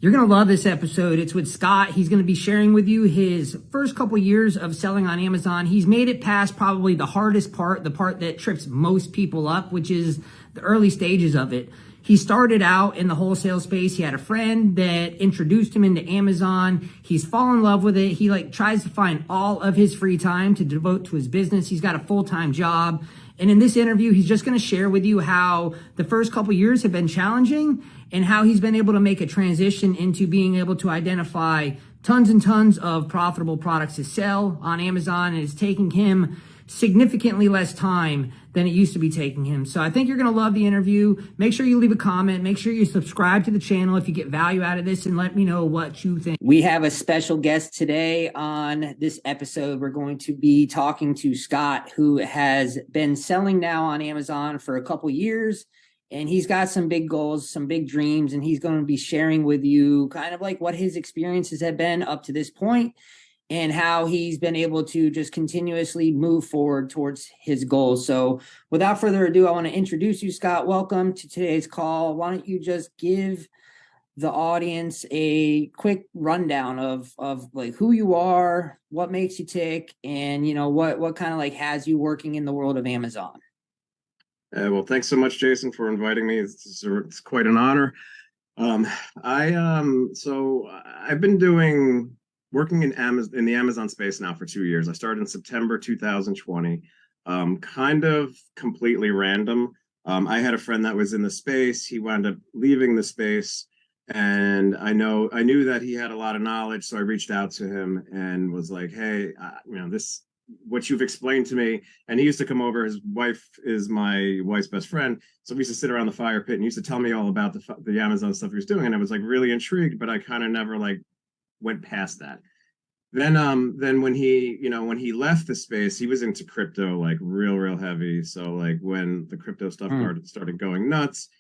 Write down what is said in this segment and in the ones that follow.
You're going to love this episode. It's with Scott. He's going to be sharing with you his first couple years of selling on Amazon. He's made it past probably the hardest part, the part that trips most people up, which is the early stages of it. He started out in the wholesale space. He had a friend that introduced him into Amazon. He's fallen in love with it. He tries to find all of his free time to devote to his business. He's got a full-time job. And in this interview, he's just going to share with you how the first couple years have been challenging and how he's been able to make a transition into being able to identify tons and tons of profitable products to sell on Amazon. And it's taking him significantly less time than it used to be taking him. So I think you're going to love the interview. Make sure you leave a comment. Make sure you subscribe to the channel if you get value out of this, and let me know what you think. We have a special guest today on this episode. We're going to be talking to Scott, who has been selling now on Amazon for a couple years, and he's got some big goals, some big dreams, and he's going to be sharing with you kind of like what his experiences have been up to this point, and how he's been able to just continuously move forward towards his goals. So without further ado, I want to introduce you, Scott. Welcome to today's call. Why don't you just give the audience a quick rundown of like who you are, what makes you tick, and what kind of like has you working in the world of Amazon? Well, thanks so much, Jason, for inviting me. It's quite an honor. So I've been working in the Amazon space now for 2 years. I started in September 2020, kind of completely random. I had a friend that was in the space. He wound up leaving the space, and I knew that he had a lot of knowledge. So I reached out to him and was like, "Hey, what you've explained to me." And he used to come over. His wife is my wife's best friend, so we used to sit around the fire pit and he used to tell me all about the Amazon stuff he was doing, and I was like really intrigued, but I kind of never went past that. Then when he left the space, he was into crypto real heavy. So when the crypto stuff started going nuts,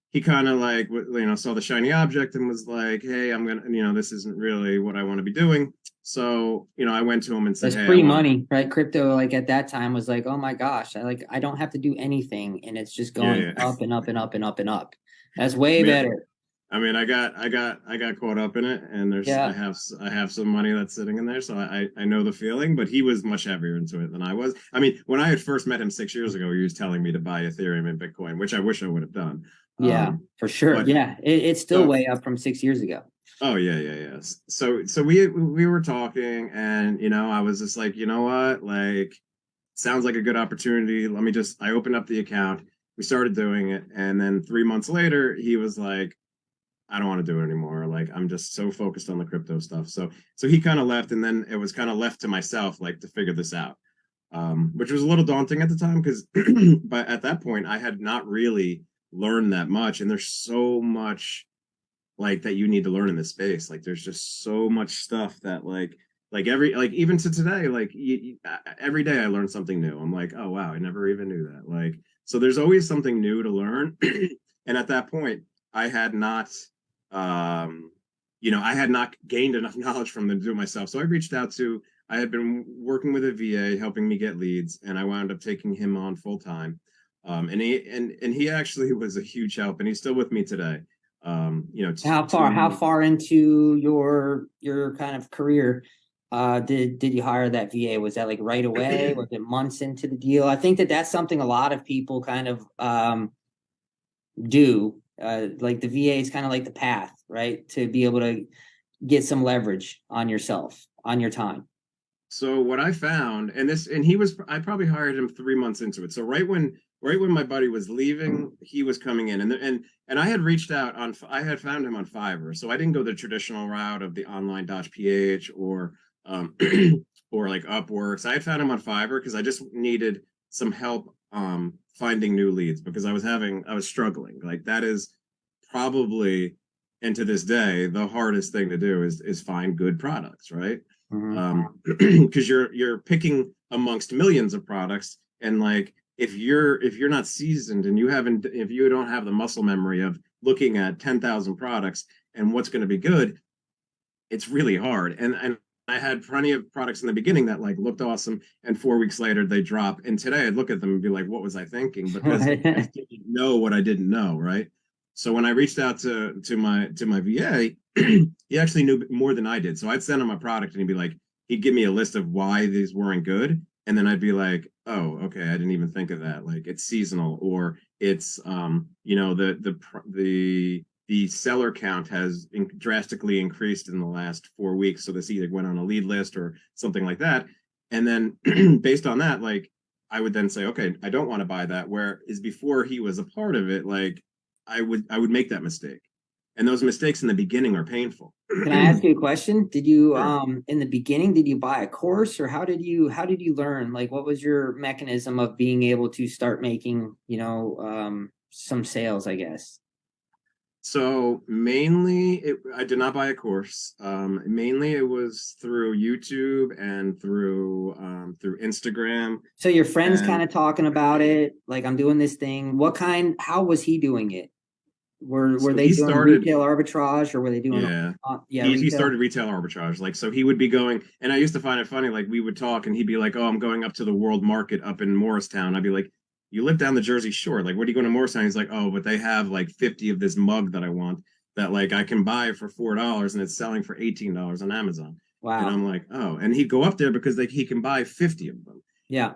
he kind of saw the shiny object and was like, "Hey, I'm gonna this isn't really what I want to be doing." So I went to him and said, "Hey, free money, right?" Crypto at that time was like, "Oh my gosh, I don't have to do anything, and it's just going up and up and up and up and up." That's way better. I mean, I got caught up in it, and I have some money that's sitting in there, so I know the feeling. But he was much heavier into it than I was. I mean, when I had first met him 6 years ago, he was telling me to buy Ethereum and Bitcoin, which I wish I would have done. Yeah, for sure. But, it's still way up from 6 years ago. Oh yeah. So we were talking, and I was just like, you know what, sounds like a good opportunity. I opened up the account. We started doing it, and then 3 months later, he was like, "I don't want to do it anymore. I'm just so focused on the crypto stuff." So he kind of left, and then it was kind of left to myself, to figure this out, which was a little daunting at the time because, but at that point, I had not really learned that much, and there's so much that you need to learn in this space. There's just so much stuff that even to today, every day I learn something new. I'm like, "Oh wow, I never even knew that." So there's always something new to learn, and at that point, I had not. I had not gained enough knowledge from them to do it myself. So I had been working with a VA helping me get leads, and I wound up taking him on full time. And he actually was a huge help, and he's still with me today. How far into your kind of career did you hire that VA? Was that right away? Was it months into the deal? I think that's something a lot of people kind of do. The VA is kind of like the path, right, to be able to get some leverage on yourself, on your time. So what I found, I probably hired him 3 months into it. So right when my buddy was leaving, he was coming in, and I had reached out I had found him on Fiverr. So I didn't go the traditional route of the online.ph or Upworks. I had found him on Fiverr because I just needed some help finding new leads, because I was struggling. That is probably, and to this day, the hardest thing to do is find good products, right? Because you're picking amongst millions of products, and if you're not seasoned and if you don't have the muscle memory of looking at 10,000 products and what's going to be good, it's really hard. And I had plenty of products in the beginning that looked awesome, and 4 weeks later they drop. And today I'd look at them and be like, "What was I thinking?" Because I didn't know what I didn't know, right? So when I reached out to my VA, he actually knew more than I did. So I'd send him a product and he'd be like, he'd give me a list of why these weren't good. And then I'd be like, oh, okay, I didn't even think of that. Like it's seasonal, or it's the seller count has drastically increased in the last 4 weeks. So this either went on a lead list or something like that. And then based on that, like I would then say, okay, I don't want to buy that. Whereas before he was a part of it, like I would make that mistake. And those mistakes in the beginning are painful. Can I ask you a question? Did you Sure. in the beginning did you buy a course, or how did you learn? Like what was your mechanism of being able to start making, some sales, I guess? So mainly, I did not buy a course. Mainly, it was through YouTube and through Instagram. So your friends And kind of talking about it, like I'm doing this thing. How was he doing it? Were so they he doing started, retail arbitrage, or were they doing yeah, yeah, he retail? started retail arbitrage. Like so, he would be going, and I used to find it funny. Like we would talk, and he'd be like, "Oh, I'm going up to the World Market up in Morristown." I'd be like, "You live down the Jersey Shore. Like, what are you going to Morristown?" He's like, "Oh, but they have like 50 of this mug that I want that like I can buy for $4 and it's selling for $18 on Amazon." And Wow. I'm like, "Oh," and he'd go up there because like he can buy 50 of them. Yeah.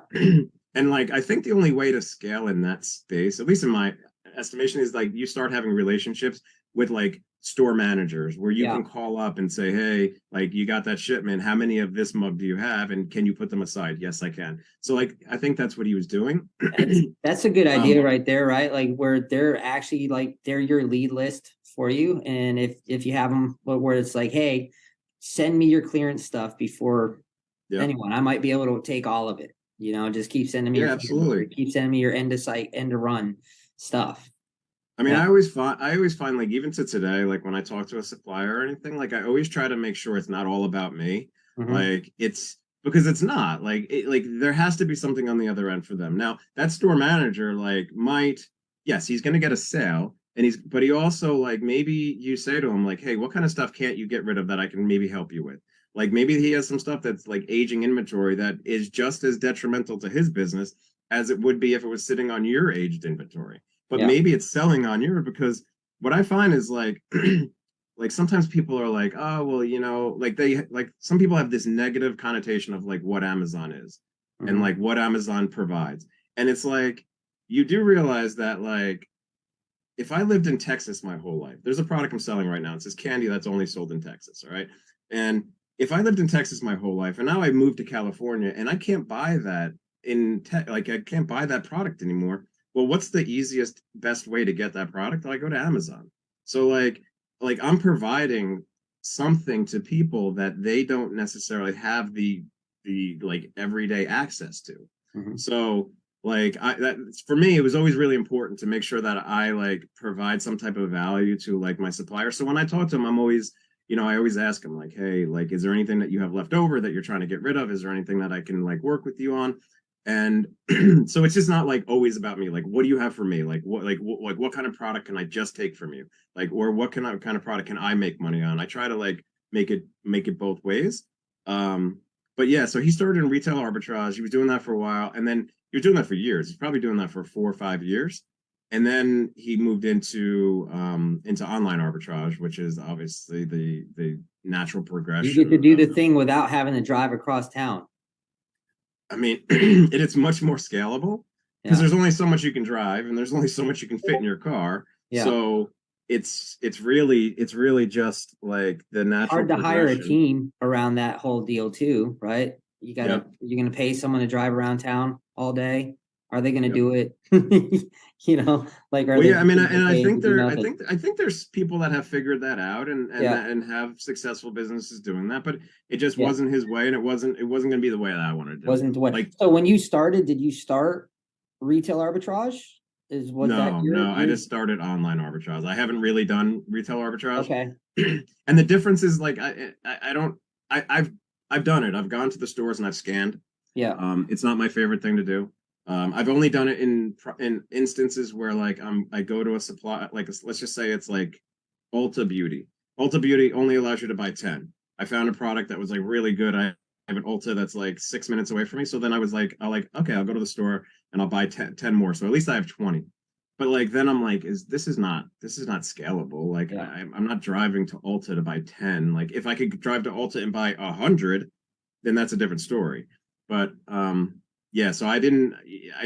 And like I think the only way to scale in that space, at least in my estimation, is like you start having relationships with like store managers where you Yeah. can call up and say, hey, like you got that shipment, how many of this mug do you have, and can you put them aside? Yes, I can. So like I think that's what he was doing. That's a good idea um right there, right? Like where they're actually like they're your lead list for you, and if you have them, where it's like, hey, send me your clearance stuff before yeah, anyone. I might be able to take all of it. Just keep sending me your yeah, clearance, or absolutely. keep sending me your end to site, end to run stuff. I mean, Yeah. I always find like even to today, like when I talk to a supplier or anything, like I always try to make sure it's not all about me. Hmm. Like it's because it's not like there has to be something on the other end for them. Now that store manager like might, yes, he's going to get a sale, and but he also like maybe you say to him like, hey, what kind of stuff can't you get rid of that I can maybe help you with? Like maybe he has some stuff that's like aging inventory that is just as detrimental to his business as it would be if it was sitting on your aged inventory, but Yeah. maybe it's selling on yours. Because what I find is like like sometimes people are like, oh well, like they like some people have this negative connotation of like what Amazon is and Hmm. like what Amazon provides. And it's like you do realize that like if I lived in Texas my whole life, there's a product I'm selling right now. It says candy that's only sold in Texas. All right. And if I lived in Texas my whole life and now I moved to California and I can't buy that like I can't buy that product anymore. Well, what's the easiest, best way to get that product? I go to Amazon. So like I'm providing something to people that they don't necessarily have the like everyday access to. Hmm. So like that for me it was always really important to make sure that I like provide some type of value to like my supplier. So when I talk to them, I'm always, I always ask them like, hey, like is there anything that you have left over that you're trying to get rid of? Is there anything that I can like work with you on? And so it's just not like always about me. Like what do you have for me? Like what kind of product can I just take from you? Like or what kind of product can I make money on? I try to like make it both ways. um but yeah, so he started in retail arbitrage. He was doing that for a while, and then he was doing that for years. He's probably doing that for 4 or 5 years, and then he moved into online arbitrage, which is obviously the natural You get to progression do the of. thing without having to drive across town. I mean, it's much more scalable because Yeah. there's only so much you can drive, and there's only so much you can fit in your car. Yeah. So it's really just like the natural Hard to hire a progression. team around that whole deal too, right? Yep. You're gonna pay someone to drive around town all day. Are they gonna Yep. do it? Like are Well, they yeah, I just mean, gonna and get I paid think to do there, nothing? I think there's people that have figured that out Yeah. and have successful businesses doing that, but it just Yeah. wasn't his way, and it wasn't going to be the way that I wanted to do it. Wasn't the way. Like, So when you started, did you start retail arbitrage? Was that no, your no, I just started online arbitrage. I haven't really done retail arbitrage, okay. and the difference is like I don't I've done it. I've gone to the stores and I've scanned. Yeah. It's not my favorite thing to do. I've only done it in instances where like I go to a supply like let's just say it's like Ulta Beauty. Ulta Beauty only allows you to buy 10. I found a product that was like really good. I have an Ulta that's like 6 minutes away from me. So then I was like, okay, I'll go to the store and I'll buy 10 more. So at least I have 20. but like then I'm like, this is not scalable. Like Yeah. I'm not driving to Ulta to buy 10. Like if I could drive to Ulta and buy 100, then that's a different story. But yeah, so I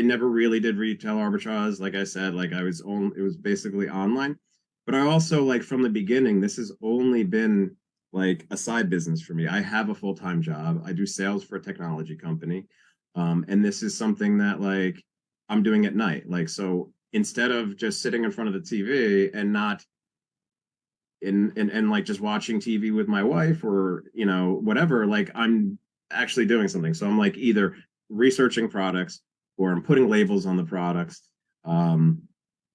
never really did retail arbitrage. Like I said, like it was basically online. But I also like from the beginning, this has only been like a side business for me. I have a full-time job. I do sales for a technology company. And this is something that like I'm doing at night. Like so instead of just sitting in front of the TV and not and like just watching TV with my wife or you know whatever, like I'm actually doing something. So I'm like either researching products or I'm putting labels on the products.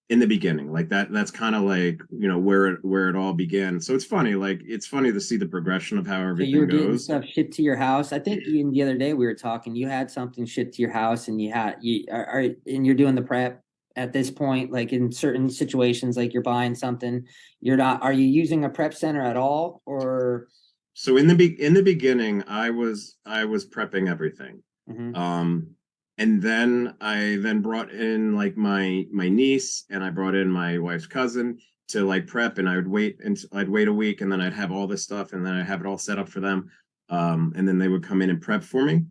In the beginning, like that's kind of like you know where it all began. So it's funny to see the progression of how So you were everything getting goes. stuff shipped to your house. I think even the other day we were talking. You had something shipped to your house, and and you're doing the prep at this point. Like in certain situations, like you're buying something, you're not. Are you using a prep center at all, or? So in the beginning, I was prepping everything. Mhm. Um, and then I then brought in like my niece and I brought in my wife's cousin to like prep, and I'd wait a week and then I'd have all this stuff and then I'd have it all set up for them. And then they would come in and prep for me.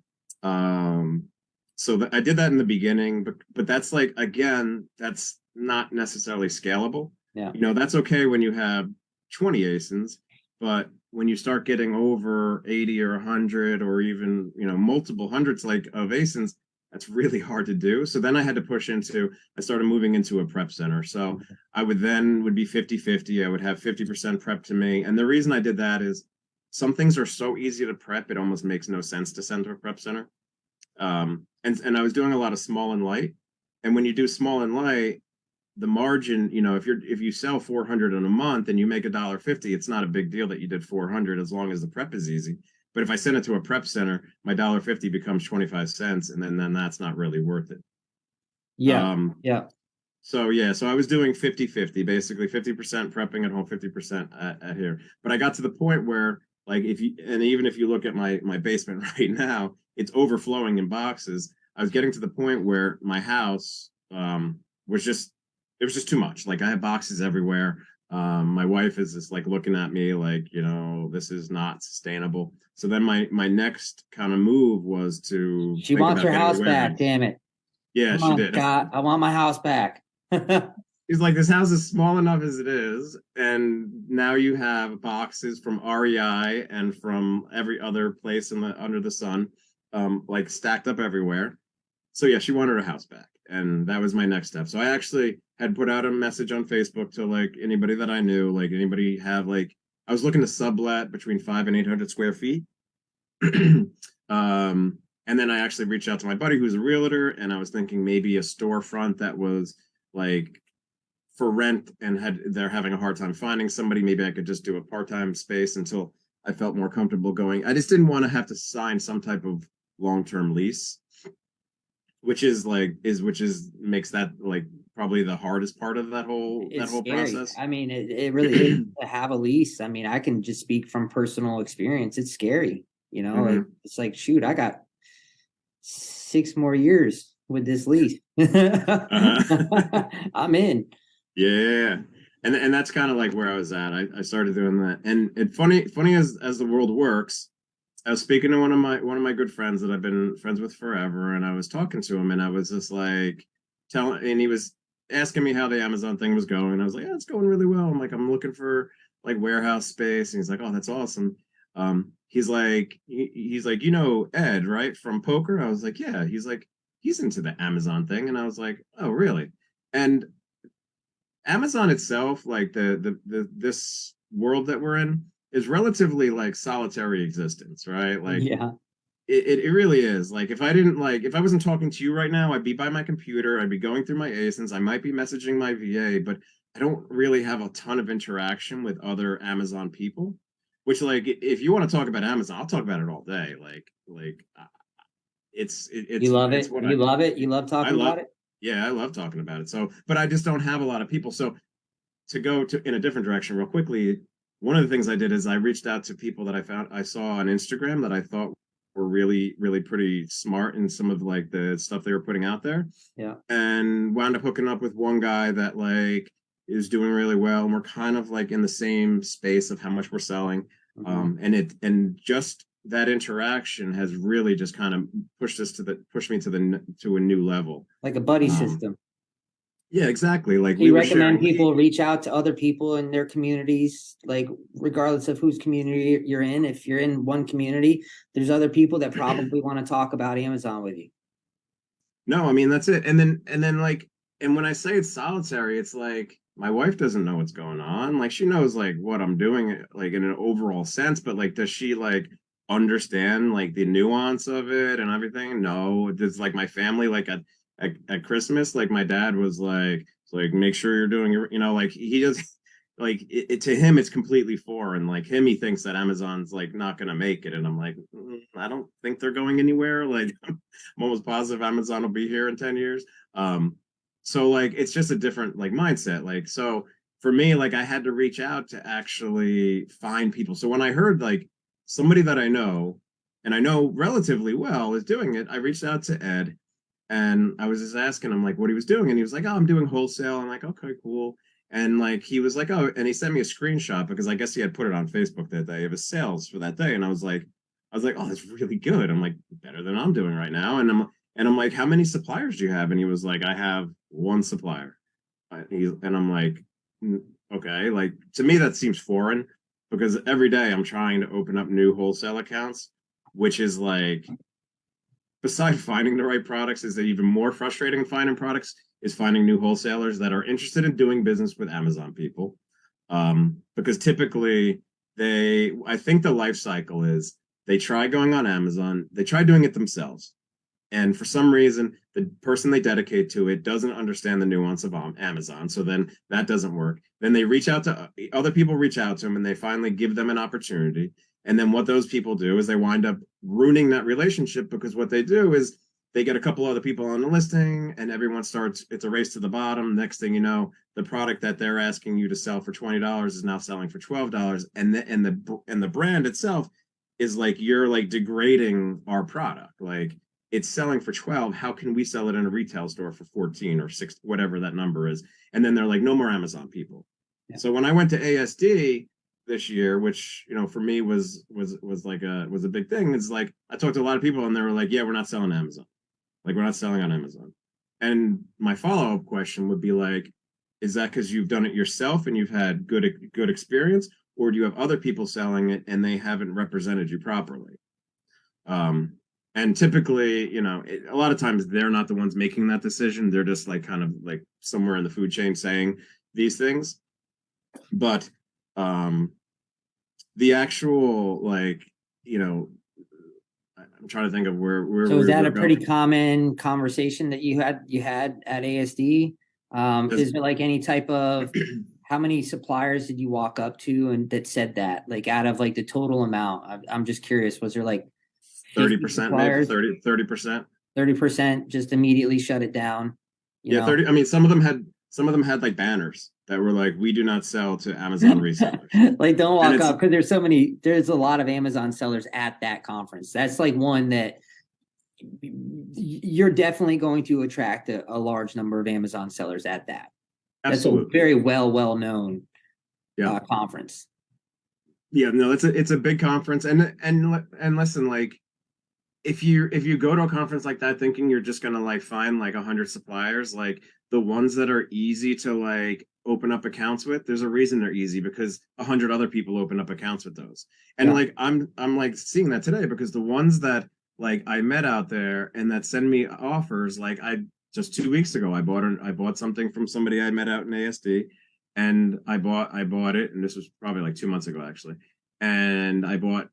So I did that in the beginning, but that's like again, that's not necessarily scalable. Yeah. You know, that's okay when you have 20 ASINs, but when you start getting over 80 or 100 or even, you know, multiple hundreds like of ASINs, that's really hard to do. So then I had to I started moving into a prep center. So I would be 50-50. I would have 50% prep to me. And the reason I did that is some things are so easy to prep, it almost makes no sense to send to a prep center. And I was doing a lot of small and light. And when you do small and light, the margin, you know, if you sell 400 in a month and you make $1.50, it's not a big deal that you did 400 as long as the prep is easy. But if I send it to a prep center, my $1.50 becomes 25 cents, and then that's not really worth it. Yeah. Yeah. So yeah, so I was doing 50-50, basically 50% prepping at home, 50% at here. But I got to the point where like even if you look at my basement right now, it's overflowing in boxes. I was getting to the point where my house was just it was just too much. Like I had boxes everywhere. My wife is just like looking at me like, you know, this is not sustainable. So then my next kind of move was to She think wants about her getting a house back. warehouse. Damn it! Yeah, Come she on, did. Scott. I want my house back. He's like, this house is small enough as it is, and now you have boxes from REI and from every other place in the under the sun, like stacked up everywhere. So yeah, she wanted her house back, and that was my next step. So I actually had put out a message on Facebook to like anybody that I knew, like anybody have like I was looking to sublet between 500 and 800 square feet. And then I actually reached out to my buddy who's a realtor, and I was thinking maybe a storefront that was like for rent and they're having a hard time finding somebody. Maybe I could just do a part-time space until I felt more comfortable going. I just didn't want to have to sign some type of long-term lease, which makes that like probably the hardest part of that It's whole scary. process. I mean, it really is to have a lease. I mean, I can just speak from personal experience. It's scary. You know, like Mhm. it's like, shoot, I got 6 more years with this lease. Uh-huh. I'm in. Yeah. And that's kind of like where I was at. I started doing that. And funny as the world works, I was speaking to one of my good friends that I've been friends with forever, and I was talking to him, and I was just like and he was asking me how the Amazon thing was going. I was like, yeah, it's going really well. I'm like, I'm looking for like warehouse space. And he's like, oh, that's awesome. He's like, you know Ed, right, from poker? I was like, yeah. He's like, he's into the Amazon thing, and I was like, oh, really? And Amazon itself, like this world that we're in, is relatively like solitary existence, right? Like Yeah. it really is. Like if I wasn't talking to you right now, I'd be by my computer, I'd be going through my ASINs, I might be messaging my VA, but I don't really have a ton of interaction with other Amazon people. Which like if you want to talk about Amazon, I'll talk about it all day. You love it's it. what You love it. You love I talking love about it. yeah, I love talking about it. So, but I just don't have a lot of people. So to go to in a different direction real quickly, one of the things I did is I reached out to people that I saw on Instagram that I thought were really, really pretty smart in some of like the stuff they were putting out there. Yeah. And wound up hooking up with one guy that like is doing really well. And we're kind of like in the same space of how much we're selling. And just that interaction has really just kind of pushed me to a new level. Like a buddy system. Yeah, exactly. Like Do you we were recommend sharing. people reach out to other people in their communities, like regardless of whose community you're in? If you're in one community, there's other people that probably want to talk about Amazon with you. No, I mean that's it. And then like, and when I say it's solitary, it's like my wife doesn't know what's going on. Like she knows like what I'm doing, like in an overall sense, but like does she like understand like the nuance of it and everything? No. Does like my family like at Christmas, like my dad was like make sure you're doing your, like he does like to him it's completely foreign. Like him, he thinks that Amazon's like not gonna make it, and I'm like, I don't think they're going anywhere. Like I'm almost positive Amazon will be here in 10 years. So like it's just a different like mindset. Like so for me, like I had to reach out to actually find people. So when I heard like somebody that I know and I know relatively well is doing it, I reached out to Ed and I was just asking him like what he was doing, and he was like, "Oh, I'm doing wholesale." I'm like, "Okay, cool." And like he was like, "Oh," and he sent me a screenshot because I guess he had put it on Facebook that day of his sales for that day, and I was like, "Oh, that's really good." I'm like, better than I'm doing right now, and I'm like, "How many suppliers do you have?" And he was like, "I have one supplier." And I'm like, Okay, like to me that seems foreign because every day I'm trying to open up new wholesale accounts, which is like besides finding the right products, is that even more frustrating than finding products is finding new wholesalers that are interested in doing business with Amazon people. Because typically I think the life cycle is they try going on Amazon, they try doing it themselves. And for some reason, the person they dedicate to it doesn't understand the nuance of Amazon. So then that doesn't work. Then they reach out to other people, reach out to them, and they finally give them an opportunity. And then what those people do is they wind up ruining that relationship because what they do is they get a couple other people on the listing and everyone starts, it's a race to the bottom. Next thing you know, the product that they're asking you to sell for $20 is now selling for $12. And the brand itself is like, you're like degrading our product. Like it's selling for 12. How can we sell it in a retail store for 14 or 6, whatever that number is? And then they're like, no more Amazon people. Yeah. So when I went to ASD this year, which for me was a big thing, it's like I talked to a lot of people and they were like, yeah, we're not selling Amazon. Like we're not selling on Amazon. And my follow-up question would be like, is that because you've done it yourself and you've had good experience, or do you have other people selling it and they haven't represented you properly? And typically, a lot of times they're not the ones making that decision. They're just like kind of like somewhere in the food chain saying these things. But the actual like, I'm trying to think of where. So is that a pretty common conversation that you had at ASD? Is there like any type of how many suppliers did you walk up to and that said that, like out of like the total amount? I'm just curious. Was there like 30%, maybe 30%? 30% just immediately shut it down. Yeah, 30. I mean, some of them had like banners that were like, "We do not sell to Amazon resellers." Like, don't walk up because there's a lot of Amazon sellers at that conference. That's like one that you're definitely going to attract a large number of Amazon sellers at that. Absolutely. That's a very well known conference. Yeah, no, it's a big conference, and listen, like if you go to a conference like that thinking you're just gonna like find like 100 suppliers, like the ones that are easy to like open up accounts with, there's a reason they're easy because 100 other people open up accounts with those. And like I'm like seeing that today because the ones that like I met out there and that send me offers, like I just 2 weeks ago I bought something from somebody I met out in ASD, and I bought it, and this was probably like 2 months ago actually, and I bought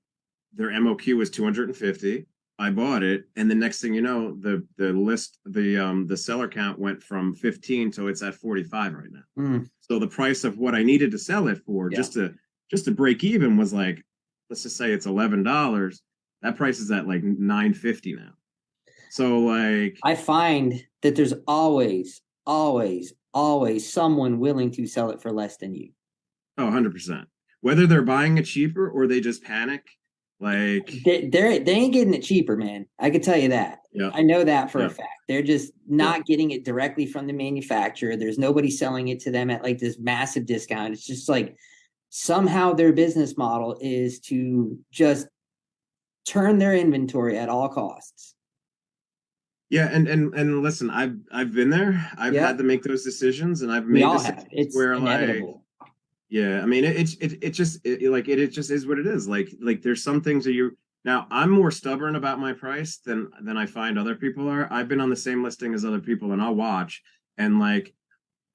their MOQ was 250. I bought it, and the next thing you know, the seller count went from 15 to it's at 45 right now. So the price of what I needed to sell it for just to break even was like, let's just say it's $11. That price is at like $9.50 now. So like I find that there's always someone willing to sell it for less than you. Oh, 100%. Whether they're buying it cheaper or they just panic. Like, They ain't getting it cheaper, man. I can tell you that. yeah, I know that for a yeah, fact. They're just not getting it directly from the manufacturer. There's nobody selling it to them at like this massive discount. It's just like somehow their business model is to just turn their inventory at all costs. yeah. And listen, I've been there. I've Yeah, had to make those decisions, and I've we made all decisions have. It's where like, inevitable. yeah, I mean, it just is what it is. Like there's some things that you now I'm more stubborn about my price than I find other people are. I've been on the same listing as other people, and I'll watch and like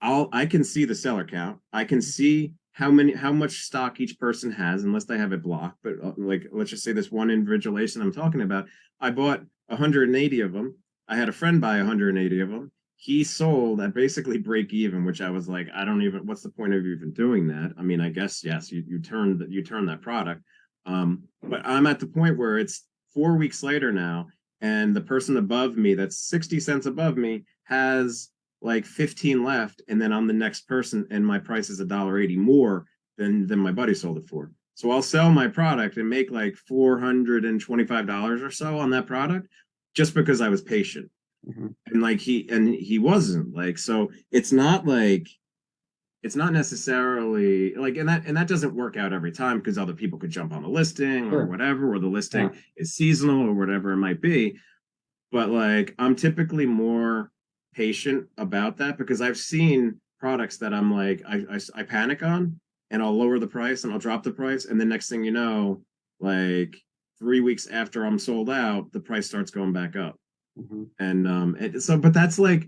I can see the seller count. I can see how much stock each person has, unless they have it blocked. But like, let's just say this one individual ASIN I'm talking about, I bought 180 of them. I had a friend buy 180 of them. He sold at basically break even, which I was like, I don't even. What's the point of even doing that? I mean, I guess yes, you turn that product. But I'm at the point where it's 4 weeks later now, and the person above me, that's 60 cents above me, has like 15 left, and then I'm the next person, and my price is $1.80 more than my buddy sold it for. So I'll sell my product and make like $425 or so on that product just because I was patient. Mhm. And like he wasn't like, so it's not necessarily like, and that doesn't work out every time because other people could jump on the listing or Sure. whatever, or the listing Yeah. is seasonal or whatever it might be. But like I'm typically more patient about that because I've seen products that I'm like I panic on, and I'll lower the price and I'll drop the price, and the next thing you know, like 3 weeks after I'm sold out, the price starts going back up. Mhm. And so, but that's like,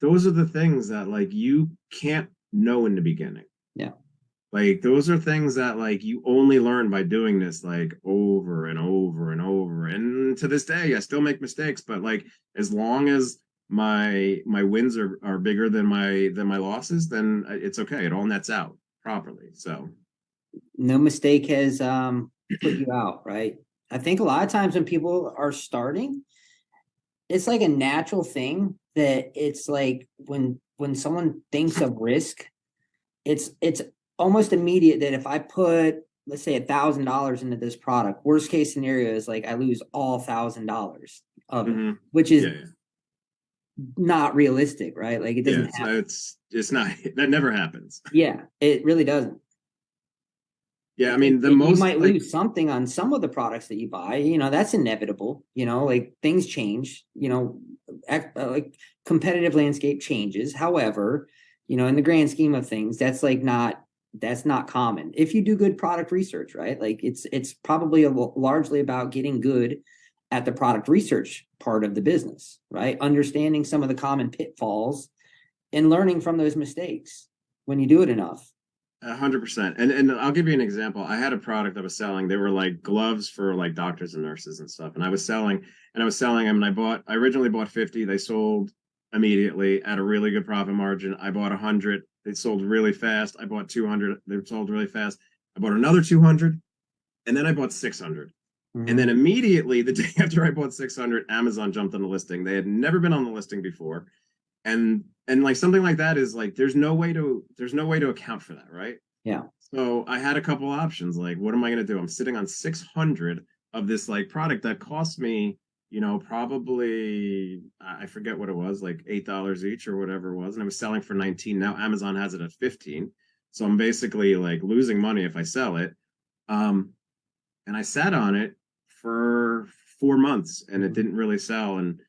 those are the things that like you can't know in the beginning. Yeah. Like those are things that like you only learn by doing this like over and over and over. And to this day, I still make mistakes, but like as long as my wins are bigger than my losses, then it's okay. It all nets out properly. So No mistake has put you out, right? I think a lot of times when people are starting, it's like a natural thing that it's like when someone thinks of risk, it's almost immediate that if I put, let's say, $1,000 into this product, worst case scenario is like I lose all $1,000 of it, which is yeah, yeah, not realistic, right? Like it yeah. doesn't happen. It's not, that never happens. Yeah, it really doesn't. Yeah, I I think mean the you most might like, lose something on some of the products that you buy. That's inevitable. Like things change. Like competitive landscape changes. However, in the grand scheme of things, that's not common. If you do good product research, right? Like it's probably largely about getting good at the product research part of the business, right? Understanding some of the common pitfalls and learning from those mistakes when you do it enough. 100%. And I'll give you an example. I had a product I was selling. They were like gloves for like doctors and nurses and stuff. And I was selling them. And I originally bought 50. They sold immediately at a really good profit margin. I bought 100. They sold really fast. I bought 200. They sold really fast. I bought another 200. And then I bought 600. And then immediately the day after I bought 600, Amazon jumped on the listing. They had never been on the listing before. And like something like that is like there's no way to account for that, right? Yeah. So I had a couple options. Like, what am I going to do? I'm sitting on 600 of this like product that cost me, probably I forget what it was, like $8 each or whatever it was, and I was selling for 19. Now Amazon has it at 15, so I'm basically like losing money if I sell it. Um, and I sat on it for 4 months, and it didn't really sell. And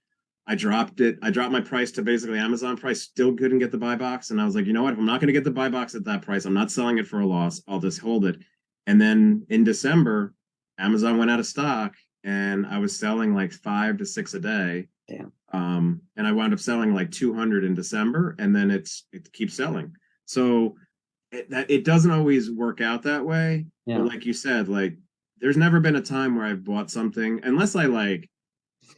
I dropped it. I dropped my price to basically Amazon price. Still couldn't get the buy box, and I was like, you know what? If I'm not going to get the buy box at that price, I'm not selling it for a loss. I'll just hold it. And then in December, Amazon went out of stock, and I was selling like 5 to 6 a day. Damn. And I wound up selling like 200 in December, and then it keeps selling. So it doesn't always work out that way. Yeah. But like you said, like there's never been a time where I've bought something, unless I like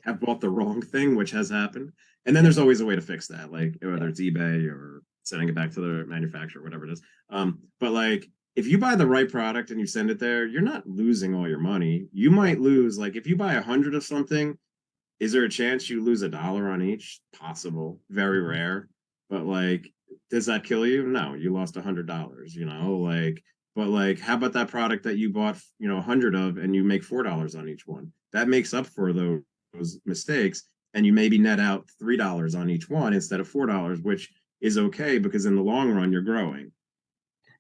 have bought the wrong thing, which has happened. And then there's always a way to fix that, like whether it's eBay or sending it back to the manufacturer, whatever it is. But like if you buy the right product and you send it there, you're not losing all your money. You might lose, like if you buy 100 of something, is there a chance you lose $1 on each? Possible, very rare. But like, does that kill you? No, you lost $100. Like But like, how about that product that you bought, 100 of, and you make $4 on each one? That makes up for those mistakes, and you maybe net out $3 on each one instead of $4, which is okay because in the long run you're growing.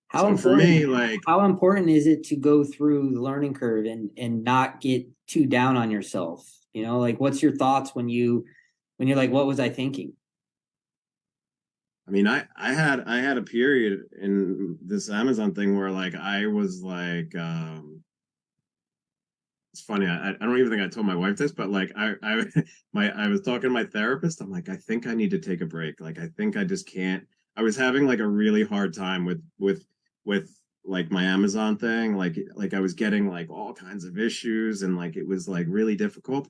How So for important, me, like, how important is it to go through the learning curve and not get too down on yourself? You know, like what's your thoughts when you're like, what was I thinking? I mean, I had a period in this Amazon thing where like I was like, it's funny. I don't even think I told my wife this, but like I was talking to my therapist. I'm like, I think I need to take a break. Like, I think I just can't. I was having like a really hard time with like my Amazon thing. Like I was getting like all kinds of issues, and like it was like really difficult.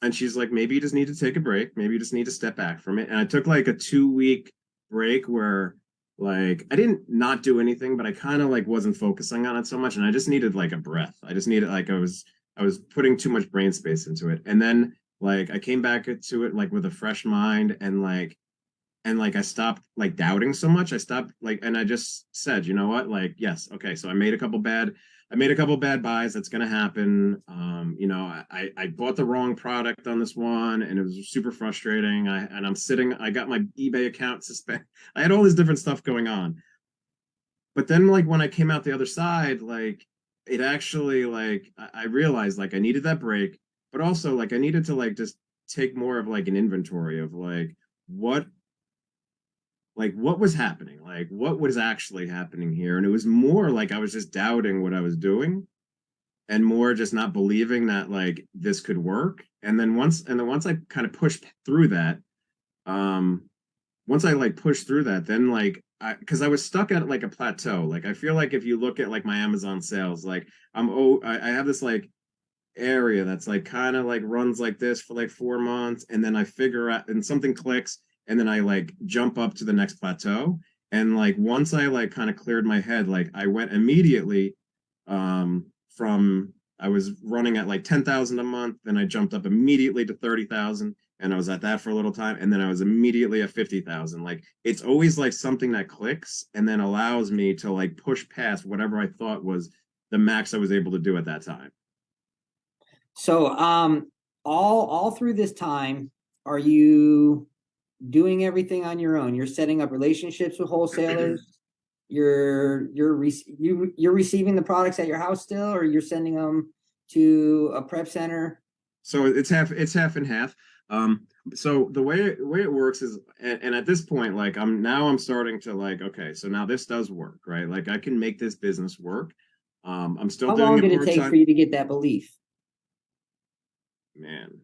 And she's like, maybe you just need to take a break. Maybe you just need to step back from it. And I took like a 2 week break where like I didn't not do anything, but I kind of like wasn't focusing on it so much. And I just needed like a breath. I just needed like I was putting too much brain space into it. And then like I came back to it like with a fresh mind, and I stopped like doubting so much. I stopped like, and I just said, you know what, like, yes, okay. So I made a couple bad buys. That's gonna happen. I bought the wrong product on this one, and it was super frustrating. I got my eBay account suspended. I had all this different stuff going on. But then like when I came out the other side, like it actually like I realized like I needed that break, but also like I needed to like just take more of like an inventory of what what was happening, like what was actually happening here. And it was more like I was just doubting what I was doing, and more just not believing that like this could work. And then once I kind of pushed through that, um once I like pushed through that, then like because I was stuck at like a plateau. Like I feel like if you look at like my Amazon sales, like I have this like area that's like kind of like runs like this for like 4 months, and then I figure out and something clicks, and then I like jump up to the next plateau. And like once I like kind of cleared my head, like I went immediately from I was running at like 10,000 a month, then I jumped up immediately to 30,000, and I was at that for a little time, and then I was immediately at 50,000. Like it's always like something that clicks and then allows me to like push past whatever I thought was the max I was able to do at that time. So, all through this time, are you doing everything on your own? You're setting up relationships with wholesalers. You're receiving the products at your house still, or you're sending them to a prep center? So it's half and half. So the way it works is, and at this point, like I'm starting to like, okay, so now this does work, right? Like I can make this business work. I'm still How doing long it did it part take for time. you to get that belief? Man,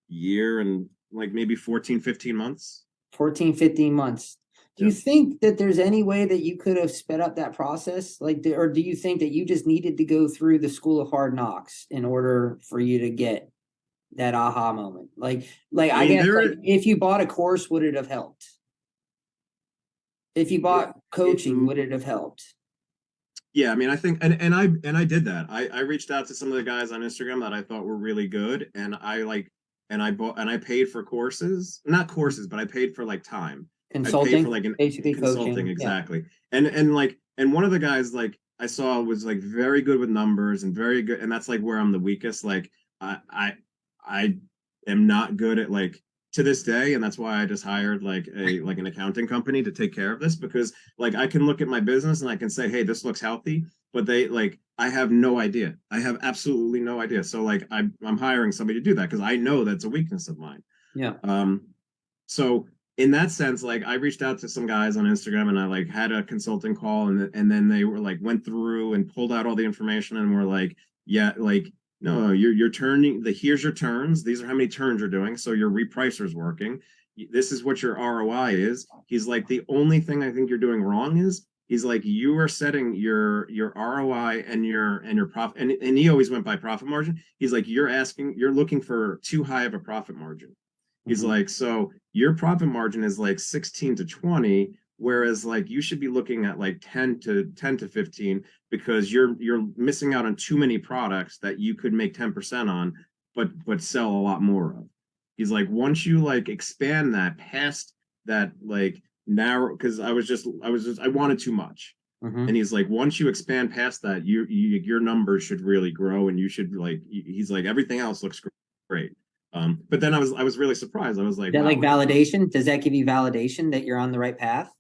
year and like maybe 14, 15 months. 14, 15 months. Do you Yeah. think that there's any way that you could have sped up that process? Or do you think that you just needed to go through the school of hard knocks in order for you to get that aha moment? Like I I mean, guess like if you bought a course, would it have helped? If you it, bought coaching, would it have helped? yeah, I mean, I think, and I did that. I reached out to some of the guys on Instagram that I thought were really good, and I bought and I paid for courses, not courses, but I paid for like time. I paid for Consulting, like an basically consulting, coaching. Yeah. exactly. And one of the guys like I saw was like very good with numbers and very good, and that's like where I'm the weakest. Like I am not good at like to this day, and that's why I just hired like an accounting company to take care of this, because like I can look at my business and I can say, hey, this looks healthy, but they like I have no idea. I have absolutely no idea. So like I'm hiring somebody to do that because I know that's a weakness of mine. Yeah. So in that sense, like I reached out to some guys on Instagram, and I like had a consulting call, and then they were like went through and pulled out all the information, and were like, yeah, like no, you're turning here's your turns. These are how many turns you're doing. So your repricer's working. This is what your ROI is. He's like, the only thing I think you're doing wrong is he's like, you are setting your ROI and your profit, and he always went by profit margin. He's like, you're looking for too high of a profit margin. He's like, so your profit margin is like 16 to 20, whereas like you should be looking at like 10 to 15, because you're missing out on too many products that you could make 10% on, but sell a lot more of. He's like, once you like expand that past that like narrow, because I wanted too much. Mhm. And he's like, once you expand past that, your numbers should really grow, and you should like. He's like, everything else looks great. But then I was really surprised. I was like, Is that wow, like validation? Does that give you validation that you're on the right path?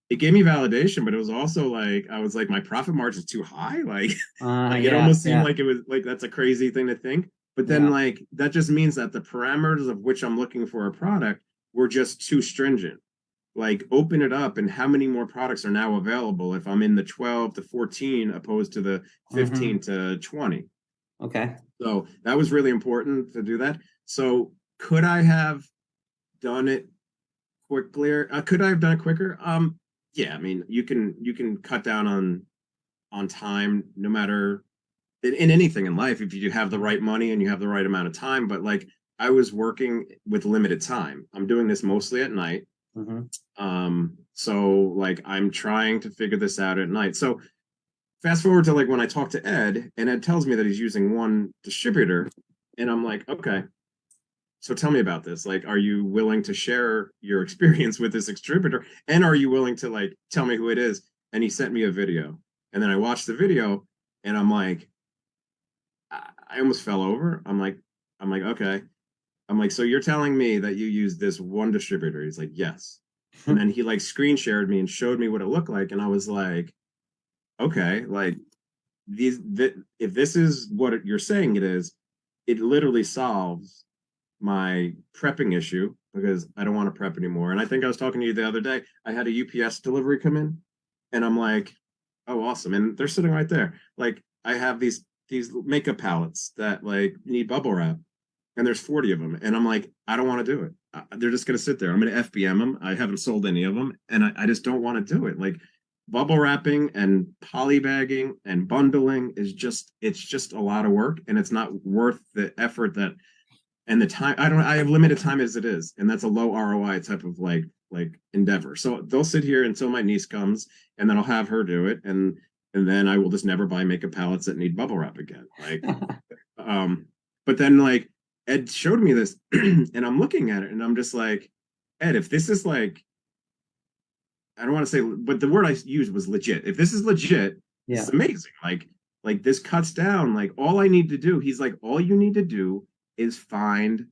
it gave me validation, but it was also like I was like, my profit margin's too high. Like it Yeah, almost seemed yeah, like it was like that's a crazy thing to think. But then yeah. like that just means that the parameters of which I'm looking for a product were just too stringent. Like open it up, and how many more products are now available if I'm in the 12 to 14 opposed to the 15 Mhm. to 20. Okay. So that was really important to do that. So could I have done it quicker? Could I have done it quicker? Yeah, I mean, you can cut down on time no matter in anything in life if you have the right money and you have the right amount of time. But like I was working with limited time. I'm doing this mostly at night. Mhm. So like I'm trying to figure this out at night. So fast forward to like when I talk to Ed, and Ed tells me that he's using one distributor, and I'm like, okay, so tell me about this. Like, are you willing to share your experience with this distributor? And are you willing to like tell me who it is? And he sent me a video. And then I watched the video, and I'm like, I almost fell over. I'm like, okay. I'm like, so you're telling me that you use this one distributor? He's like, yes. And then he like screen shared me and showed me what it looked like. And I was like, okay, like if this is what you're saying it is, it literally solves my prepping issue because I don't want to prep anymore. And I think I was talking to you the other day. I had a UPS delivery come in, and I'm like, oh, awesome. And they're sitting right there. Like I have these makeup palettes that like need bubble wrap, and there's 40 of them. And I'm like, I don't want to do it. They're just going to sit there. I'm going to FBM them. I haven't sold any of them, and I just don't want to do it. Like bubble wrapping and polybagging and bundling is it's just a lot of work, and it's not worth the effort that and the time. I have limited time as it is, and that's a low ROI type of like endeavor. So they'll sit here until my niece comes, and then I'll have her do it, and then I will just never buy makeup palettes that need bubble wrap again. Like but then like Ed showed me this, and I'm looking at it, and I'm just like, Ed, if this is like, I don't want to say, but the word I used was legit. If this is legit, this is Yeah. amazing. Like this cuts down. Like all I need to do, he's like, all you need to do is find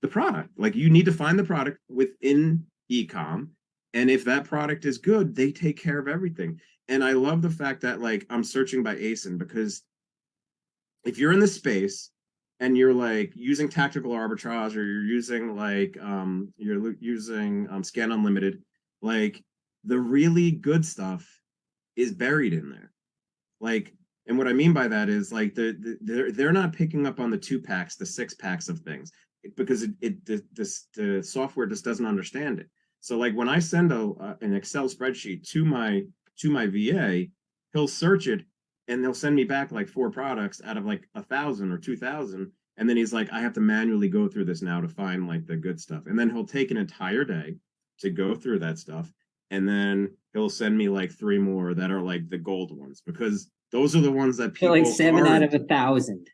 the product. Like you need to find the product within ecom, and if that product is good, they take care of everything. And I love the fact that like I'm searching by ASIN, because if you're in the space and you're like using tactical arbitrage, or you're using like you're using scan unlimited, like the really good stuff is buried in there. Like, and what I mean by that is like they're not picking up on the 2 packs, the 6 packs of things, because the software just doesn't understand it. So like when I send an Excel spreadsheet to my VA, he'll search it, and they'll send me back like 4 products out of like 1,000 or 2,000. And then he's like, I have to manually go through this now to find like the good stuff. And then he'll take an entire day to go through that stuff. And then he'll send me like 3 more that are like the gold ones, because those are the ones that Feel like people seven out of aren't. 1,000.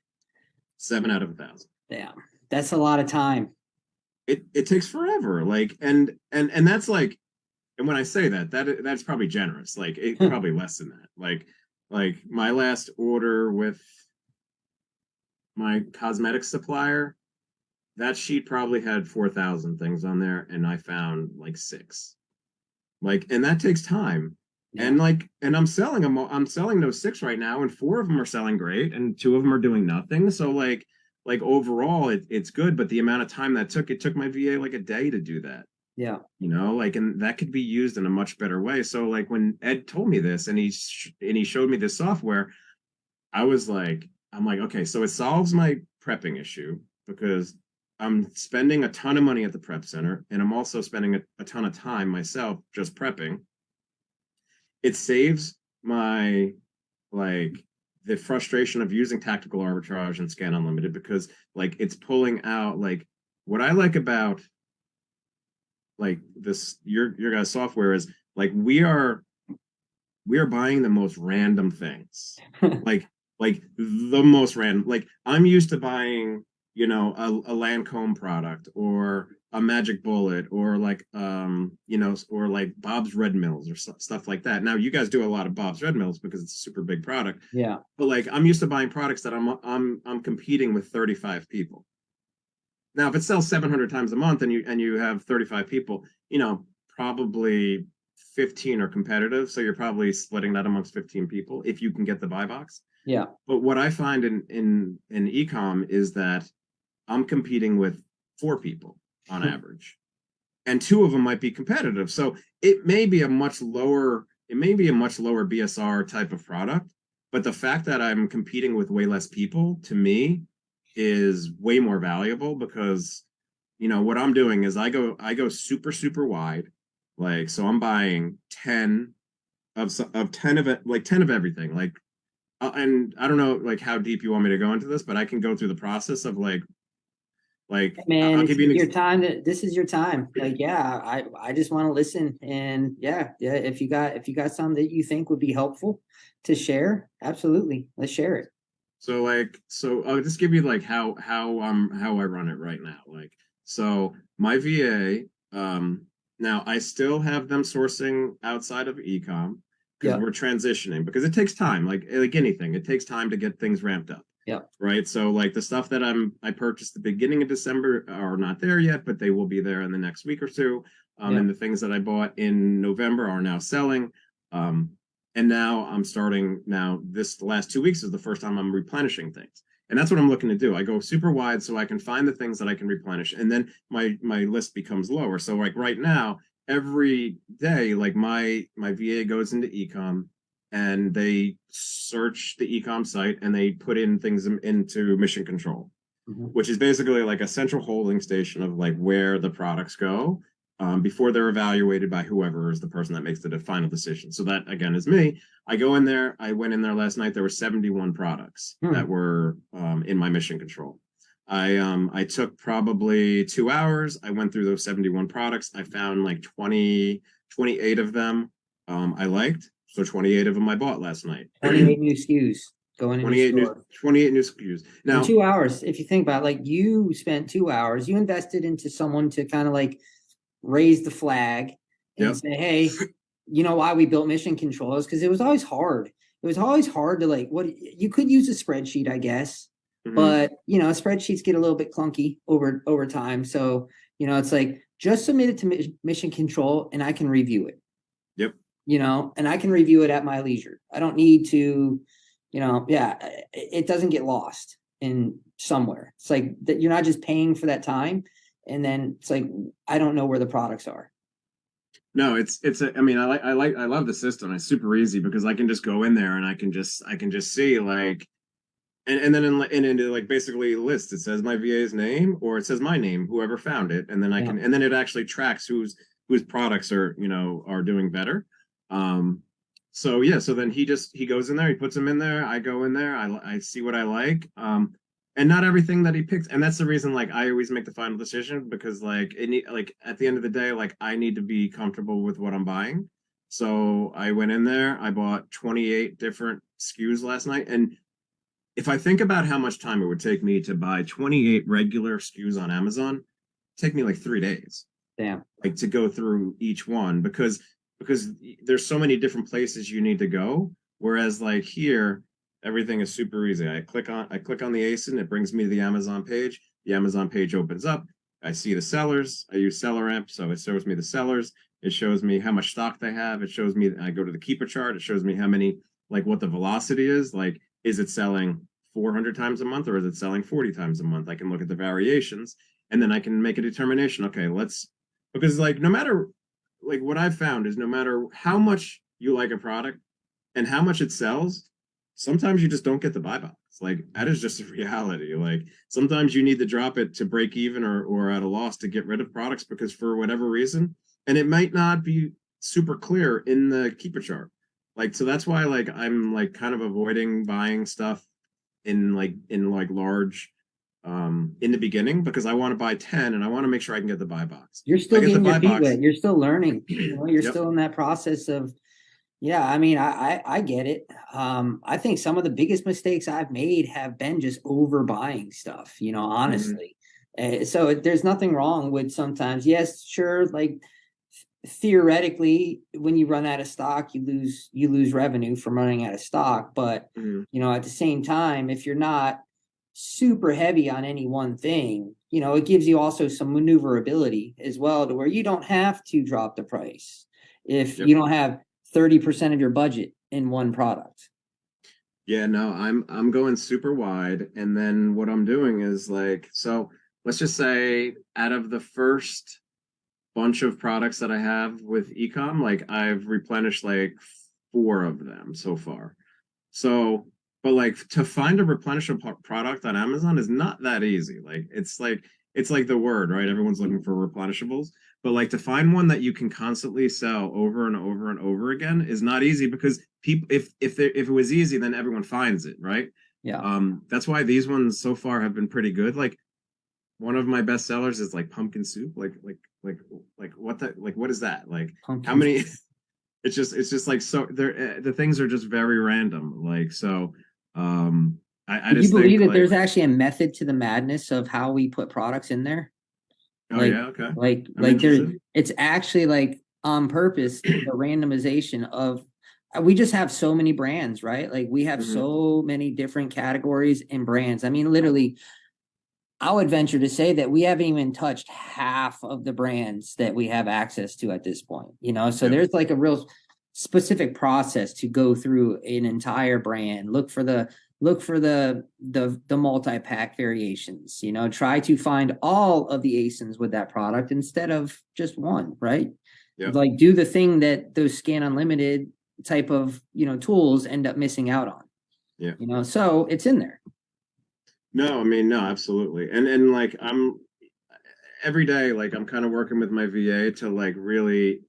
7 out of 1,000. Damn. That's a lot of time. It takes forever. Like and that's like, and when I say that's probably generous. Like it probably less than that. Like my last order with my cosmetics supplier, that sheet probably had 4,000 things on there, and I found like 6. Like, and that takes time. Yeah. And like, and I'm selling them. I'm selling those 6 right now, and 4 of them are selling great, and 2 of them are doing nothing. So like overall, it's good. But the amount of time that took, it took my VA like a day to do that. Yeah. Like, and that could be used in a much better way. So like when Ed told me this, and he showed me this software, I was like, I'm like, okay, so it solves my prepping issue, because I'm spending a ton of money at the prep center, and I'm also spending a ton of time myself just prepping. It saves my like the frustration of using tactical arbitrage and scan unlimited, because like it's pulling out like what I like about like this your guys' software is like we are buying the most random things. like the most random. Like I'm used to buying, a Lancome product, or a Magic Bullet or like or like Bob's Red Mills or stuff like that. Now you guys do a lot of Bob's Red Mills because it's a super big product. Yeah. But like I'm used to buying products that I'm competing with 35 people. Now if it sells 700 times a month and you have 35 people, probably 15 are competitive, so you're probably splitting that amongst 15 people if you can get the buy box. Yeah. But what I find in ecom is that I'm competing with 4 people on average, and 2 of them might be competitive. So it may be a much lower BSR type of product, but the fact that I'm competing with way less people to me is way more valuable because what I'm doing is I go super wide, like, so I'm buying 10 of 10 of it, like 10 of everything, like and I don't know like how deep you want me to go into this, but I can go through the process of like Man, I'll this give you is an your time. This is your time. Like, yeah, I just want to listen, and yeah. If you got something that you think would be helpful to share, absolutely, let's share it. So I'll just give you like how I run it right now. Like, so my VA, now I still have them sourcing outside of ecom because Yeah. we're transitioning, because it takes time, like anything, it takes time to get things ramped up. Yeah. Right. So like the stuff that I purchased the beginning of December are not there yet, but they will be there in the next week or two. Yeah. And the things that I bought in November are now selling. And now I'm starting the last 2 weeks is the first time I'm replenishing things. And that's what I'm looking to do. I go super wide so I can find the things that I can replenish. And then my list becomes lower. So like right now, every day, like my VA goes into ecom and they search the ecom site and they put in things into mission control, which is basically like a central holding station of like where the products go before they're evaluated by whoever is the person that makes the final decision. So that again is me. I go in there. I went in there last night. There were 71 products that were in my mission control. I took probably 2 hours. I went through those 71 products. I found like 28 of them I liked. So 28 of them I bought last night. 28 new SKUs going in your store. 28 new SKUs. Now, in 2 hours, if you think about it, like you spent 2 hours, you invested into someone to kind of like raise the flag and say, hey, you know why we built mission controls? Because it was always hard. It was always hard to like, what you could use a spreadsheet, I guess, but spreadsheets get a little bit clunky over time. So, it's like just submit it to mission control and I can review it. Yep. And I can review it at my leisure. I don't need to, it doesn't get lost in somewhere. It's like that you're not just paying for that time. And then it's like, I don't know where the products are. No, I love the system. It's super easy because I can just go in there and I can just see like, and then in like basically list, it says my VA's name or it says my name, whoever found it. And then and then it actually tracks whose products are doing better. So then he goes in there, he puts them in there. I go in there, I see what I like. And not everything that he picks, and that's the reason like I always make the final decision, because like at the end of the day, like I need to be comfortable with what I'm buying. So I went in there, I bought 28 different SKUs last night, and if I think about how much time it would take me to buy 28 regular SKUs on Amazon, it'd take me like 3 days. Damn. Like to go through each one because there's so many different places you need to go. Whereas like here, everything is super easy. I click on the ASIN, it brings me to the Amazon page. The Amazon page opens up. I see the sellers. I use Seller Amp, so it shows me the sellers. It shows me how much stock they have. It shows me, I go to the keeper chart. It shows me how many, like what the velocity is. Like, is it selling 400 times a month or is it selling 40 times a month? I can look at the variations and then I can make a determination. Okay, because like no matter, like what I've found is no matter how much you like a product and how much it sells, sometimes you just don't get the buy box. Like that is just a reality. Like sometimes you need to drop it to break even or at a loss to get rid of products because for whatever reason, and it might not be super clear in the keeper chart. Like, so that's why like I'm like kind of avoiding buying stuff in large in the beginning, because I want to buy 10 and I want to make sure I can get the buy box. You're still getting your feet wet. You're still learning. You're Yep. still in that process of, yeah, I mean, I get it. I think some of the biggest mistakes I've made have been just overbuying stuff, honestly. So there's nothing wrong with sometimes, yes, sure, like theoretically, when you run out of stock, you lose revenue from running out of stock. But Mhm. at the same time, if you're not super heavy on any one thing, it gives you also some maneuverability as well, to where you don't have to drop the price if Yep. you don't have 30% of your budget in one product. Yeah, no, I'm going super wide, and then what I'm doing is like, so let's just say out of the first bunch of products that I have with Ecom, like I've replenished like 4 of them so far. So, but like to find a replenishable product on Amazon is not that easy. It's like the word, right? Everyone's looking for replenishables, but like to find one that you can constantly sell over and over and over again is not easy, because people, if it was easy, then everyone finds it, right? Yeah. That's why these ones so far have been pretty good. Like one of my best sellers is like pumpkin soup. What is that? Like how Pumpkins. many? It's just like, so the things are just very random. Like so, I Do you just think believe that like, there's actually a method to the madness of how we put products in there? oh Like, yeah, okay, I'm like there, interested. it's actually like on purpose, the randomization of, we just have so many brands, right? Like we have Hmm. so many different categories and brands. I mean, literally, I would venture to say that we haven't even touched half of the brands that we have access to at this point, So Yep. there's like a real specific process to go through an entire brand, look for the multi-pack variations, try to find all of the ASINs with that product instead of just one, right? Yep. Like do the thing that those Scan Unlimited type of, tools end up missing out on, Yeah. so it's in there. No, I mean, no, absolutely. And like I'm every day, like I'm kind of working with my VA to like really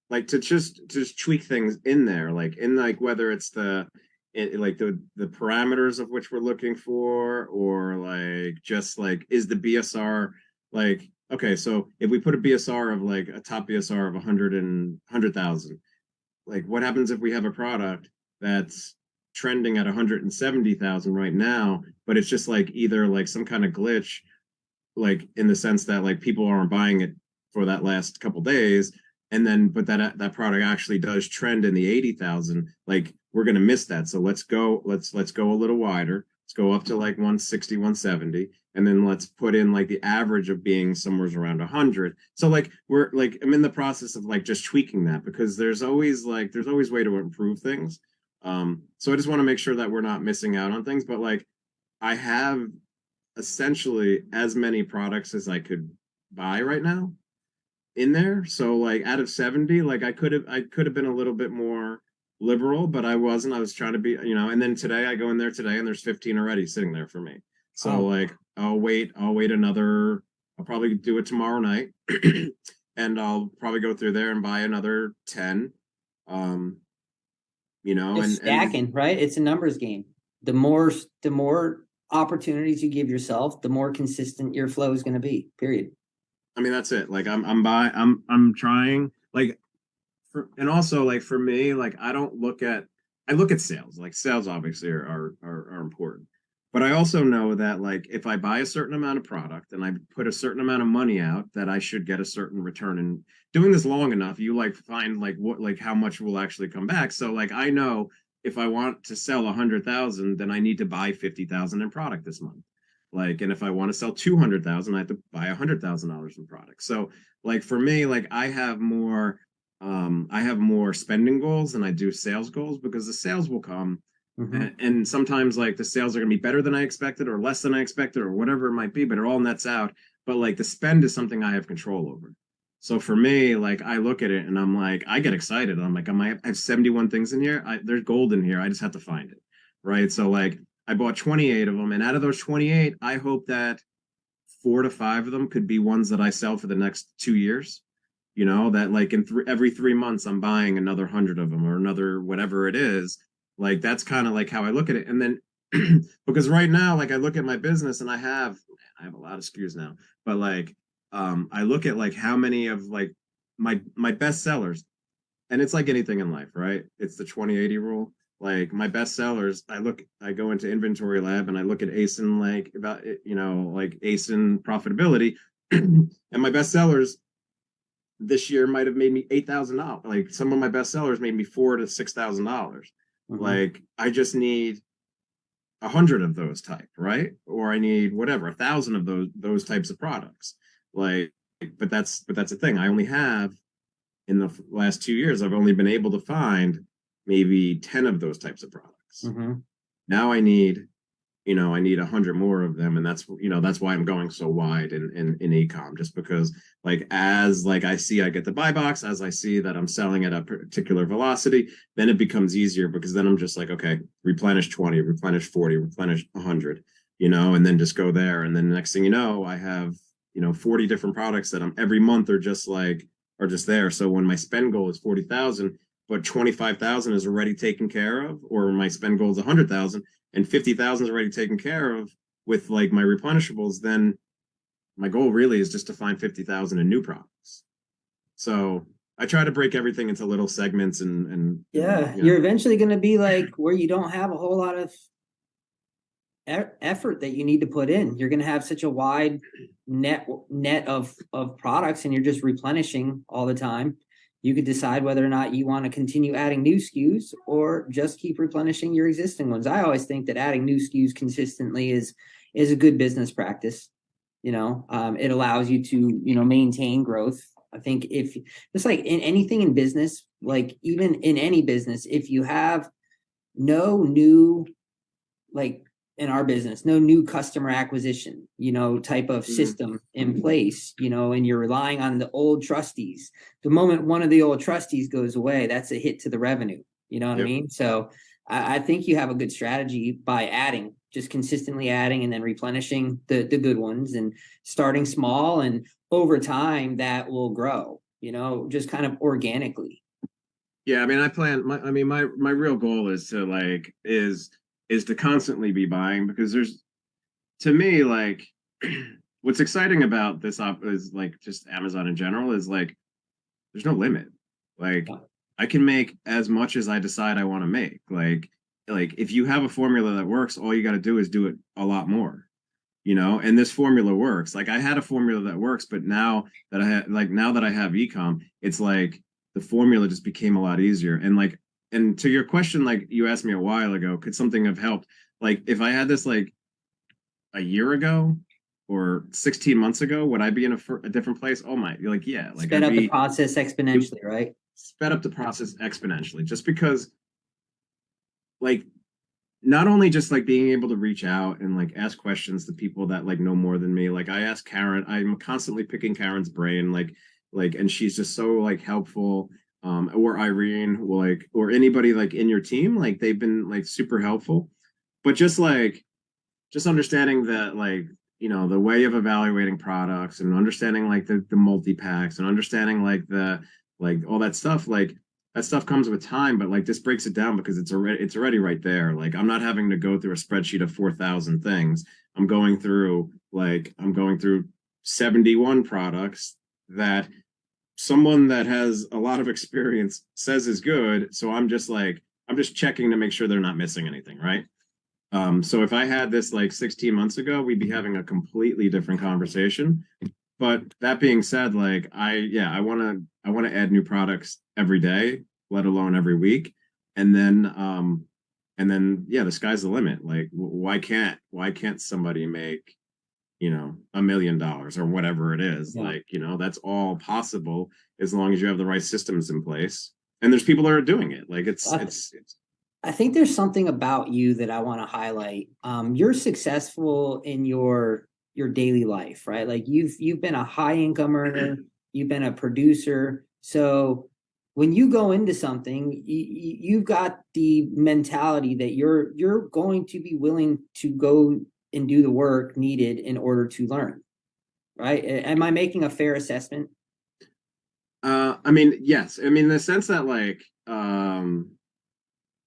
like to just tweak things in there, like in like whether it's like the parameters of which we're looking for, or like just like is the BSR like, okay, so if we put a BSR of like a top BSR of 100,000, like what happens if we have a product that's trending at 170,000 right now, but it's just like either like some kind of glitch, like in the sense that like people aren't buying it for that last couple days, and then but that product actually does trend in the 80,000, like we're going to miss that. So let's go a little wider. Let's go up to like 160, 170, and then let's put in like the average of being somewhere around 100. So like we're like, I'm in the process of like just tweaking that, because there's always way to improve things. So I just want to make sure that we're not missing out on things, but like I have essentially as many products as I could buy right now in there. So like out of 70, like I could have been a little bit more liberal, but I wasn't. I was trying to be, and then today I go in there today and there's 15 already sitting there for me. So Oh, like I'll wait another, I'll probably do it tomorrow night. And I'll probably go through there and buy another 10. Um, it's and stacking, right? It's a numbers game. The more opportunities you give yourself, the more consistent your flow is going to be. Period. I mean that's it. Like I'm trying, like, and also like for me, like I look at sales. Like sales obviously are important, but I also know that like if I buy a certain amount of product and I put a certain amount of money out, that I should get a certain return. And doing this long enough, you like find like what, like how much will actually come back. So like I know if I want to sell 100,000, then I need to buy 50,000 in product this month. Like, and if I want to sell 200,000, I have to buy $100,000 in product. So like for me, like I have more spending goals than I do sales goals, because the sales will come, Mm-hmm. and sometimes like the sales are going to be better than I expected or less than I expected or whatever it might be, but it all nets out. But like the spend is something I have control over. So for me, like I look at it and I'm like, I get excited. I'm like, I have 71 things in here. There's gold in here. I just have to find it. Right. So like I bought 28 of them. And out of those 28, I hope that 4 to 5 of them could be ones that I sell for the next 2 years. That like every 3 months I'm buying another 100 of them or another whatever it is. Like that's kind of like how I look at it. And then because right now, like I look at my business and I have a lot of SKUs now, but like I look at like how many of like my best sellers, and it's like anything in life, right? It's the 20/80 rule. like my best sellers, I go into inventory lab and I look at ASIN, like about, like ASIN profitability. And my best sellers this year might have made me $8,000. Like some of my best sellers made me $4,000 to $6,000. Like I just need 100 of those type, right? Or I need whatever, 1,000 of those types of products. Like, but that's the thing. I only have, in the last 2 years, I've only been able to find maybe 10 of those types of products. Now I need 100 more of them, and that's why I'm going so wide in ecom, just because as I get the buy box, as I see that I'm selling at a particular velocity, then it becomes easier, because then I'm just like, okay, replenish 20, replenish 40, replenish 100, and then just go there, and then the next thing you know, I have 40 different products that I'm every month are just there. So when my spend goal is 40,000, but 25,000 is already taken care of, or my spend goal is 100,000 and 50,000 is already taken care of with my replenishables, then my goal really is just to find 50,000 in new products. So I try to break everything into little segments and you're eventually going to be where you don't have a whole lot of effort that you need to put in. You're going to have such a wide net of products, and you're just replenishing all the time. You could decide whether or not you want to continue adding new SKUs or just keep replenishing your existing ones. I always think that adding new SKUs consistently is a good business practice. It allows you to, maintain growth. I think if just like in anything in business, even in any business, if you have no new, in our business, no new customer acquisition, type of system in place, and you're relying on the old trustees. The moment one of the old trustees goes away, that's a hit to the revenue. You know what I mean? So I think you have a good strategy by just consistently adding and then replenishing the good ones, and starting small, and over time that will grow, just kind of organically. Yeah, I mean, my real goal is to is to constantly be buying, because to me, what's exciting about this is just Amazon in general is there's no limit. I can make as much as I decide I want to make. If you have a formula that works, all you got to do is do it a lot more, and this formula works. I had a formula that works, but now that I have ecom, it's the formula just became a lot easier. And to your question, you asked me a while ago, could something have helped? If I had this a year ago or 16 months ago, would I be in a different place? Oh my, yeah. Sped up the process exponentially, right? Sped up the process exponentially, just because not only just being able to reach out and ask questions to people that know more than me. I ask Karen, I'm constantly picking Karen's brain, and she's just so helpful. Or Irene, or anybody in your team, they've been super helpful. But just understanding that the way of evaluating products, and understanding the multi-packs, and understanding all that stuff, that stuff comes with time, but this breaks it down, because it's already right there. I'm not having to go through a spreadsheet of 4,000 things. I'm going through 71 products that someone that has a lot of experience says is good. So I'm just checking to make sure they're not missing anything, right? So if I had this 16 months ago, we'd be having a completely different conversation. But that being said, I want to add new products every day, let alone every week. And then the sky's the limit. Why can't somebody make $1 million or whatever it is? That's all possible as long as you have the right systems in place, and there's people that are doing it. I think there's something about you that I want to highlight. You're successful in your daily life, right? You've been a high income earner, you've been a producer. So when you go into something, you've got the mentality that you're going to be willing to go and do the work needed in order to learn, right? Am I making a fair assessment? I mean, yes. I mean, in the sense that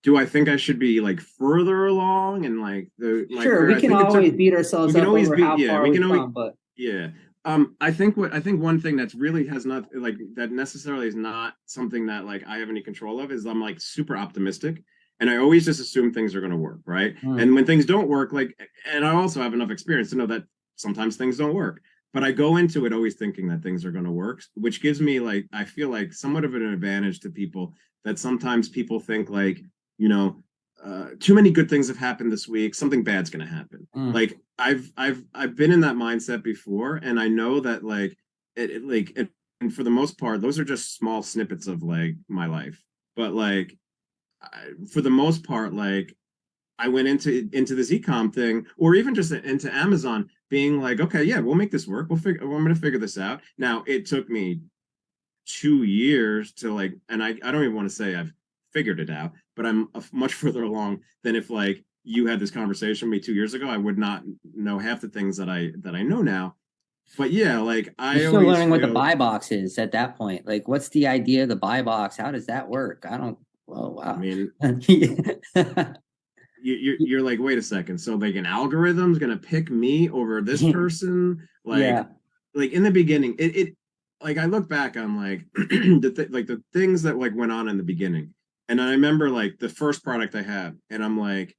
do I think I should be further along and sure, we can always beat ourselves up over how far we've come, but yeah. I think one thing that's really has not that necessarily is not something that I have any control of is I'm super optimistic, and I always just assume things are going to work, right? And when things don't work, like, and I also have enough experience to know that sometimes things don't work. But I go into it always thinking that things are going to work, which gives me like, I feel like somewhat of an advantage to people, that sometimes people think like, you know, too many good things have happened this week, something bad's going to happen. Like I've been in that mindset before, and I know that like and for the most part, those are just small snippets of like my life. But like for the most part, like I went into this ecom thing, or even just into Amazon, being like, okay, yeah, we'll make this work. I'm going to figure this out. Now, it took me 2 years to like, and I don't even want to say I've figured it out, but I'm much further along than if like you had this conversation with me 2 years ago. I would not know half the things that I know now. But yeah, like I You're still always learning what the feel, buy box is at that point. Like, what's the idea of the buy box? How does that work? I don't. Well, I wow. mean, you're like, wait a second. So like an algorithm's gonna pick me over this person? Yeah. Like in the beginning, it like I look back on like like the things that like went on in the beginning, and I remember like the first product I had, and I'm like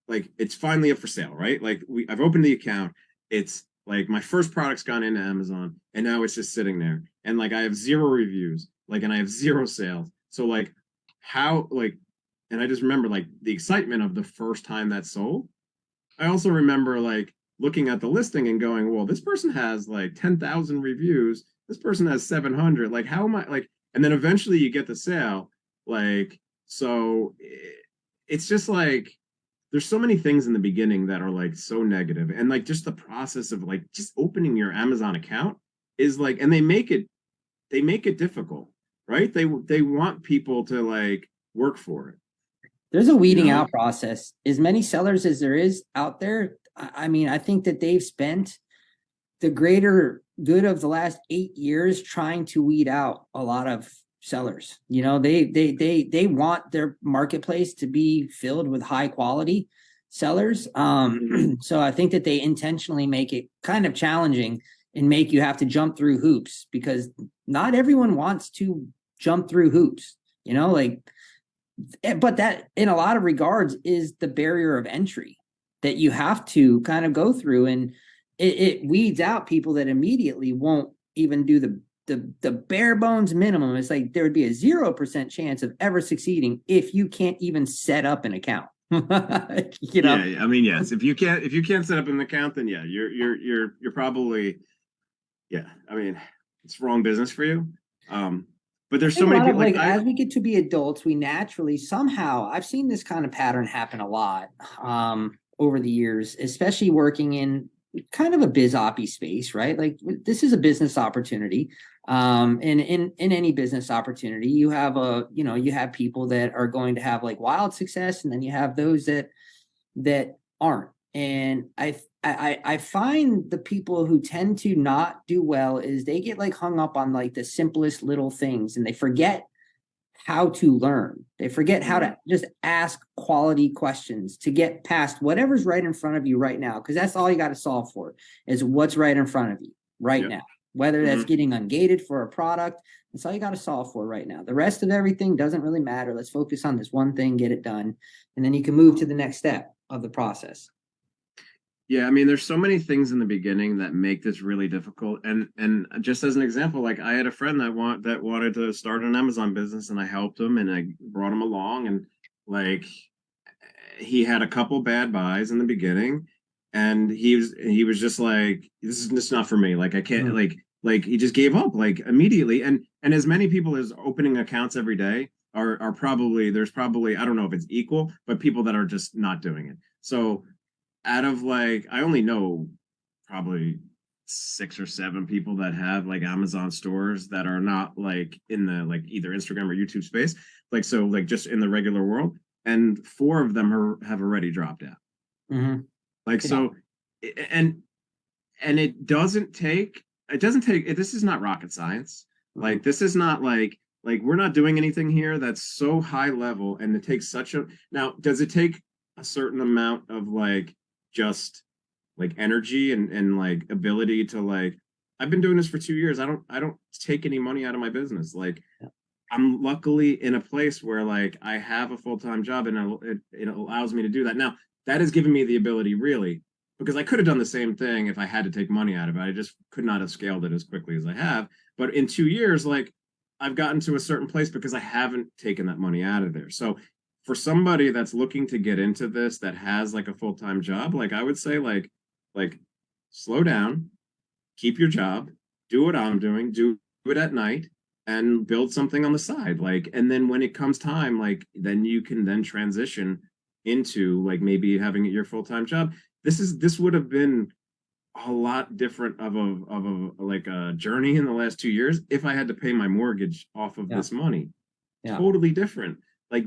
it's finally up for sale, right? Like I've opened the account. It's like my first product's gone into Amazon, and now it's just sitting there, and like I have zero reviews, like, and I have zero sales. So like how like, and I just remember like the excitement of the first time that sold. I also remember like looking at the listing and going, well, this person has like 10,000 reviews. This person has 700. Like, how am I like, and then eventually you get the sale. Like, so it's just like, there's so many things in the beginning that are like so negative, and like just the process of like just opening your Amazon account is like, and they make it difficult, right? They want people to like work for it, There's a you weeding know? out process. As many sellers as there is out there, I mean, I think that they've spent the greater good of the last 8 years trying to weed out a lot of sellers. You know, they want their marketplace to be filled with high quality sellers. So I think that they intentionally make it kind of challenging and make you have to jump through hoops, because not everyone wants to jump through hoops, you know, like, but that in a lot of regards is the barrier of entry that you have to kind of go through, and it weeds out people that immediately won't even do the bare bones minimum. It's like there would be a 0% chance of ever succeeding if you can't even set up an account. You know. Yeah, I mean, yes. If you can't set up an account, then yeah, you're probably, yeah. I mean, it's wrong business for you. But I there's so think a many lot of people like like as we get to be adults, we naturally somehow I've seen this kind of pattern happen a lot over the years, especially working in kind of a biz oppy space, right? Like this is a business opportunity. And in any business opportunity, you have you have people that are going to have like wild success, and then you have those that aren't. And I find the people who tend to not do well is they get like hung up on like the simplest little things, and they forget how to learn. They forget how to just ask quality questions to get past whatever's right in front of you right now. Because that's all you got to solve for, is what's right in front of you right now. Whether that's getting ungated for a product, that's all you got to solve for right now. The rest of everything doesn't really matter. Let's focus on this one thing, get it done, and then you can move to the next step of the process. Yeah, I mean, there's so many things in the beginning that make this really difficult. And just as an example, like I had a friend that wanted to start an Amazon business, and I helped him and I brought him along, and like he had a couple bad buys in the beginning, and he was just like, this is just not for me. Like I can't like he just gave up like immediately. And as many people as opening accounts every day are probably, there's probably, I don't know if it's equal, but people that are just not doing it. So out of like, I only know probably 6 or 7 people that have like Amazon stores that are not like in the like either Instagram or YouTube space. Like, so like just in the regular world. And 4 of them have already dropped out. Like, so, and it doesn't take, this is not rocket science. Like, this is not like we're not doing anything here that's so high level, and it takes such a, now, does it take a certain amount of like just like energy and like ability to like, I've been doing this for 2 years. I don't take any money out of my business. Like I'm luckily in a place where like I have a full-time job and it allows me to do that. Now, that has given me the ability really, because I could have done the same thing if I had to take money out of it. I just could not have scaled it as quickly as I have. But in 2 years, like I've gotten to a certain place because I haven't taken that money out of there. So for somebody that's looking to get into this that has like a full-time job, like I would say like slow down, keep your job, do what I'm doing, do it at night and build something on the side. Like, and then when it comes time, like then you can then transition into like maybe having it your full-time job. This would have been a lot different of a like a journey in the last 2 years if I had to pay my mortgage off of this money. Totally different. Like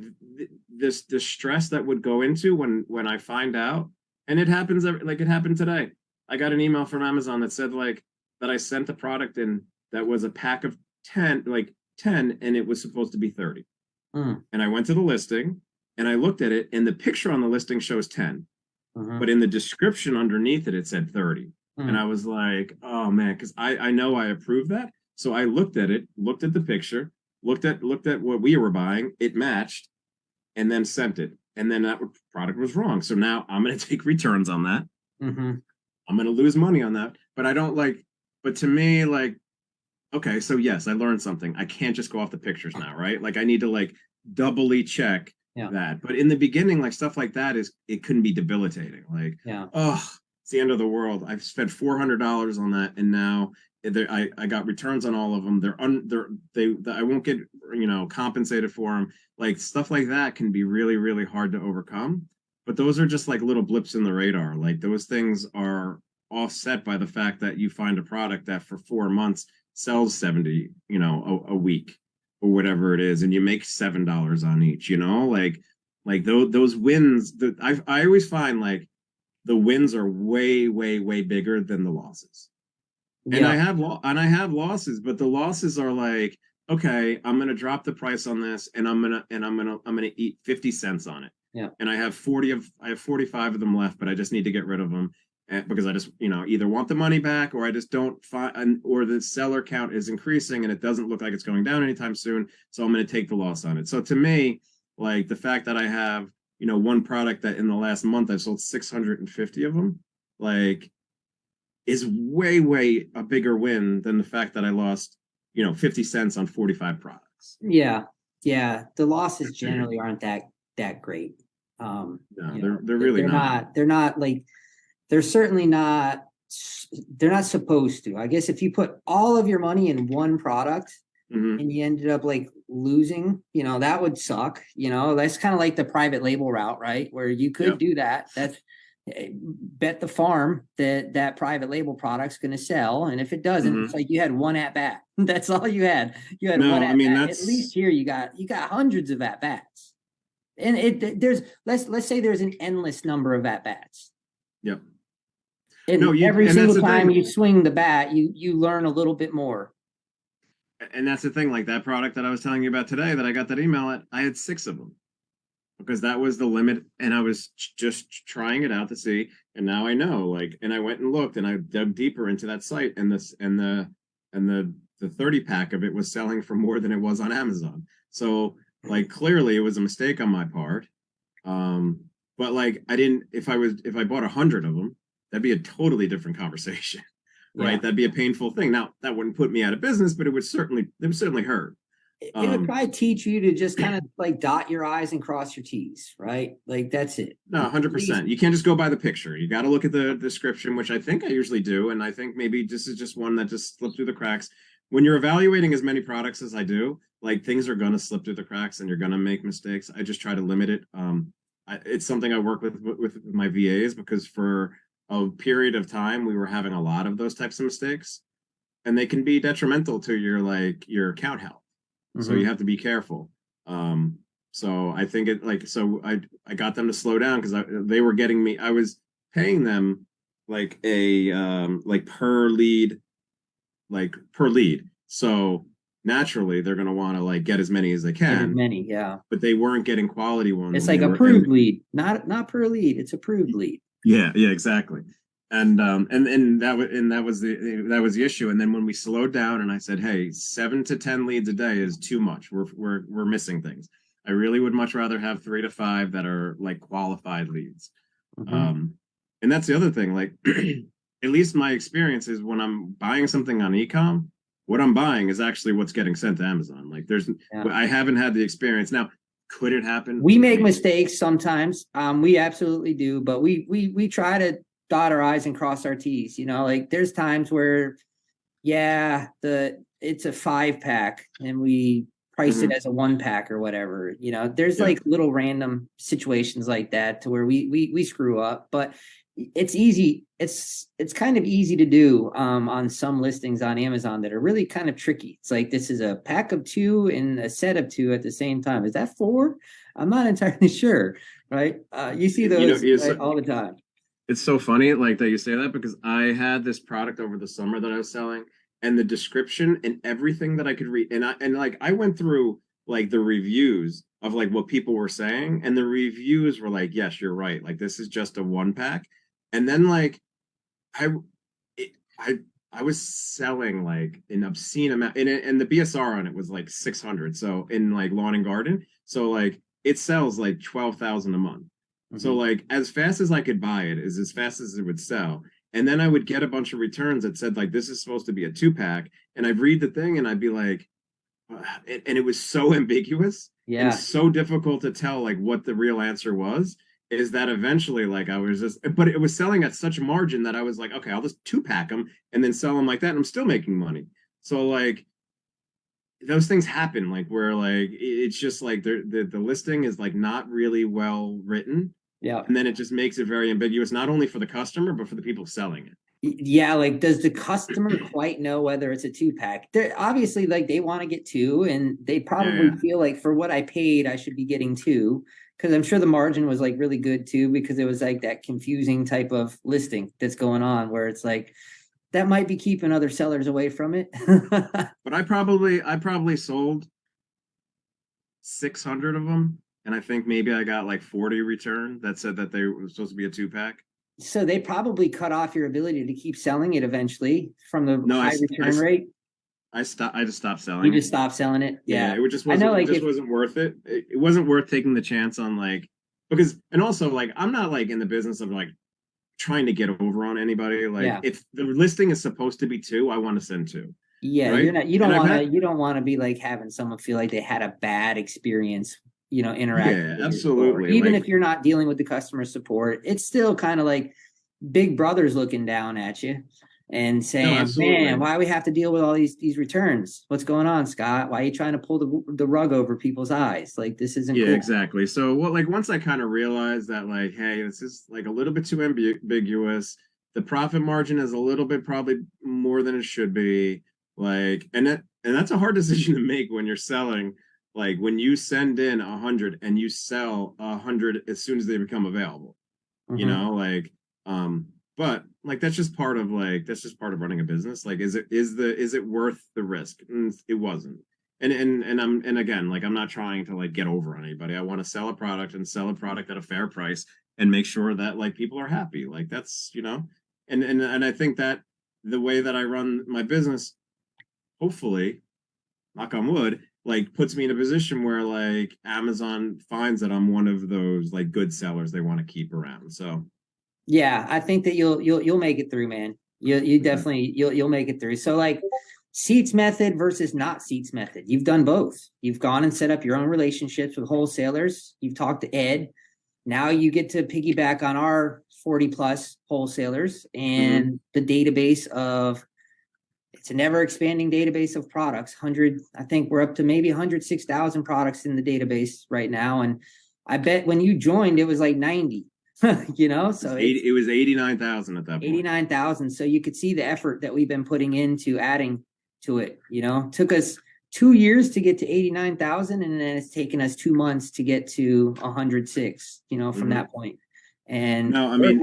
this stress that would go into when I find out, and it happens like it happened today. I got an email from Amazon that said like that I sent a product in that was a pack of 10, like 10, and it was supposed to be 30. And I went to the listing and I looked at it, and the picture on the listing shows 10. But in the description underneath it, it said 30. And I was like, oh man, because I know I approved that. So I looked at it, looked at the picture, looked at what we were buying, it matched, and then sent it. And then that product was wrong. So now I'm going to take returns on that. I'm going to lose money on that. But I don't like, but to me, like, okay, so yes, I learned something. I can't just go off the pictures now, right? Like I need to like doubly check that. But in the beginning, like stuff like that it couldn't be debilitating. Like, oh, it's the end of the world. I've spent $400 on that, and now I got returns on all of them. I won't get compensated for them. Like stuff like that can be really, really hard to overcome. But those are just like little blips in the radar. Like those things are offset by the fact that you find a product that for 4 months sells 70, a week or whatever it is, and you make $7 on each, like those wins. I always find like the wins are way, way, way bigger than the losses. And I have losses, but the losses are like, okay, I'm gonna drop the price on this, and I'm gonna eat 50 cents on it. And I have 45 of them left, but I just need to get rid of them. Because I just, either want the money back, or I just don't find, or the seller count is increasing and it doesn't look like it's going down anytime soon. So I'm going to take the loss on it. So to me, like the fact that I have, one product that in the last month I've sold 650 of them, like is way, way a bigger win than the fact that I lost, 50 cents on 45 products. Yeah. The losses generally aren't that great. No, they're really not. They're not like, they're certainly not, they're not supposed to. I guess if you put all of your money in one product and you ended up like losing, that would suck. That's kind of like the private label route, right? Where you could do that. That's bet the farm that private label product's going to sell. And if it doesn't, it's like you had one at bat. That's all you had. You had one at bat. At least here you got hundreds of at bats. And there's let's say there's an endless number of at bats. Yep. And every single time you swing the bat, you learn a little bit more. And that's the thing, like that product that I was telling you about today that I got that email at, I had 6 of them because that was the limit. And I was just trying it out to see. And now I know, like, and I went and looked and I dug deeper into that site, and the 30 pack of it was selling for more than it was on Amazon. So like, clearly it was a mistake on my part. But like, if I bought 100 of them, that'd be a totally different conversation, right? That'd be a painful thing. Now, that wouldn't put me out of business, but it would certainly hurt. It would probably teach you to just kind of like dot your I's and cross your T's, right? Like that's it. No, 100%. You can't just go by the picture. You got to look at the description, which I think I usually do. And I think maybe this is just one that just slipped through the cracks. When you're evaluating as many products as I do, like things are going to slip through the cracks and you're going to make mistakes. I just try to limit it. It's something I work with my VAs, because for a period of time we were having a lot of those types of mistakes, and they can be detrimental to your account health. So you have to be careful. So I think I got them to slow down because they were getting me. I was paying them like per lead. So naturally they're going to want to like get as many as they can. But they weren't getting quality ones. It's like approved lead, not per lead. It's approved lead. Yeah, exactly. And that was the issue. And then when we slowed down and I said, hey, 7 to 10 leads a day is too much. We're missing things. I really would much rather have 3 to 5 that are like qualified leads. And that's the other thing, like at least my experience is when I'm buying something on ecom, what I'm buying is actually what's getting sent to Amazon. Like I haven't had the experience. Now, could it happen? We make mistakes sometimes. We absolutely do, but we try to dot our I's and cross our T's, like there's times where, it's a 5-pack and we price it as a 1-pack or whatever, there's like little random situations like that to where we screw up, but it's easy. It's kind of easy to do on some listings on Amazon that are really kind of tricky. It's like, this is a pack of 2 and a set of 2 at the same time. Is that 4? I'm not entirely sure. Right. You see those all the time. It's so funny like that you say that, because I had this product over the summer that I was selling, and the description and everything that I could read, and I went through like the reviews of like what people were saying, and the reviews were like, yes, you're right, like this is just a 1-pack. And then like I was selling like an obscene amount, and the BSR on it was like 600. So in like lawn and garden, so like it sells like 12,000 a month. So like as fast as I could buy it is as fast as it would sell. And then I would get a bunch of returns that said like, this is supposed to be a 2-pack. And I'd read the thing and I'd be like, and it was so ambiguous and so difficult to tell like what the real answer was, is that eventually like I was just, but it was selling at such a margin that I was like, okay, I'll just 2-pack them and then sell them like that, and I'm still making money. So like those things happen, like where like it's just like the listing is like not really well written. Yeah. And then it just makes it very ambiguous, not only for the customer, but for the people selling it. Yeah, like does the customer quite know whether it's a 2-pack? They're obviously like they want to get 2, and they probably feel like for what I paid, I should be getting 2. Because I'm sure the margin was like really good too, because it was like that confusing type of listing that's going on where it's like that might be keeping other sellers away from it. But I probably sold 600 of them, and I think maybe I got like 40 return that said that they were supposed to be a 2-pack. So they probably cut off your ability to keep selling it eventually from the high return rate. I just stopped selling. You just stopped selling it. Yeah. It just wasn't. It just wasn't worth it. It wasn't worth taking the chance on like, because, and also like I'm not like in the business of like trying to get over on anybody. Like if the listing is supposed to be 2, I want to send 2. Yeah, right? You don't want to be like having someone feel like they had a bad experience, interacting. Yeah, absolutely. Even if you're not dealing with the customer support, it's still kind of like big brother's looking down at you and saying, man, why we have to deal with all these returns? What's going on, Scott? Why are you trying to pull the rug over people's eyes? Like, this isn't cool. Exactly. So like once I kind of realized that like, hey, this is like a little bit too ambiguous. The profit margin is a little bit probably more than it should be. Like, and that's a hard decision to make when you're selling. Like when you send in 100 and you sell 100 as soon as they become available, but like that's just part of running a business. Like, is it worth the risk? It wasn't. And again, like I'm not trying to like get over on anybody. I want to sell a product at a fair price and make sure that like people are happy. Like that's, and I think that the way that I run my business, hopefully, knock on wood, like puts me in a position where like Amazon finds that I'm one of those like good sellers they want to keep around. So yeah, I think that you'll make it through, man. You definitely you'll make it through. So like seats method versus not seats method. You've done both. You've gone and set up your own relationships with wholesalers. You've talked to Ed. Now you get to piggyback on our 40 plus wholesalers and the database of, it's a never expanding database of products. I think we're up to maybe 106,000 products in the database right now. And I bet when you joined, it was like 90, so it was 89,000 at that point. 89,000. So you could see the effort that we've been putting into adding to it. Took us 2 years to get to 89,000, and then it's taken us 2 months to get to 106, from that point. And no, I mean,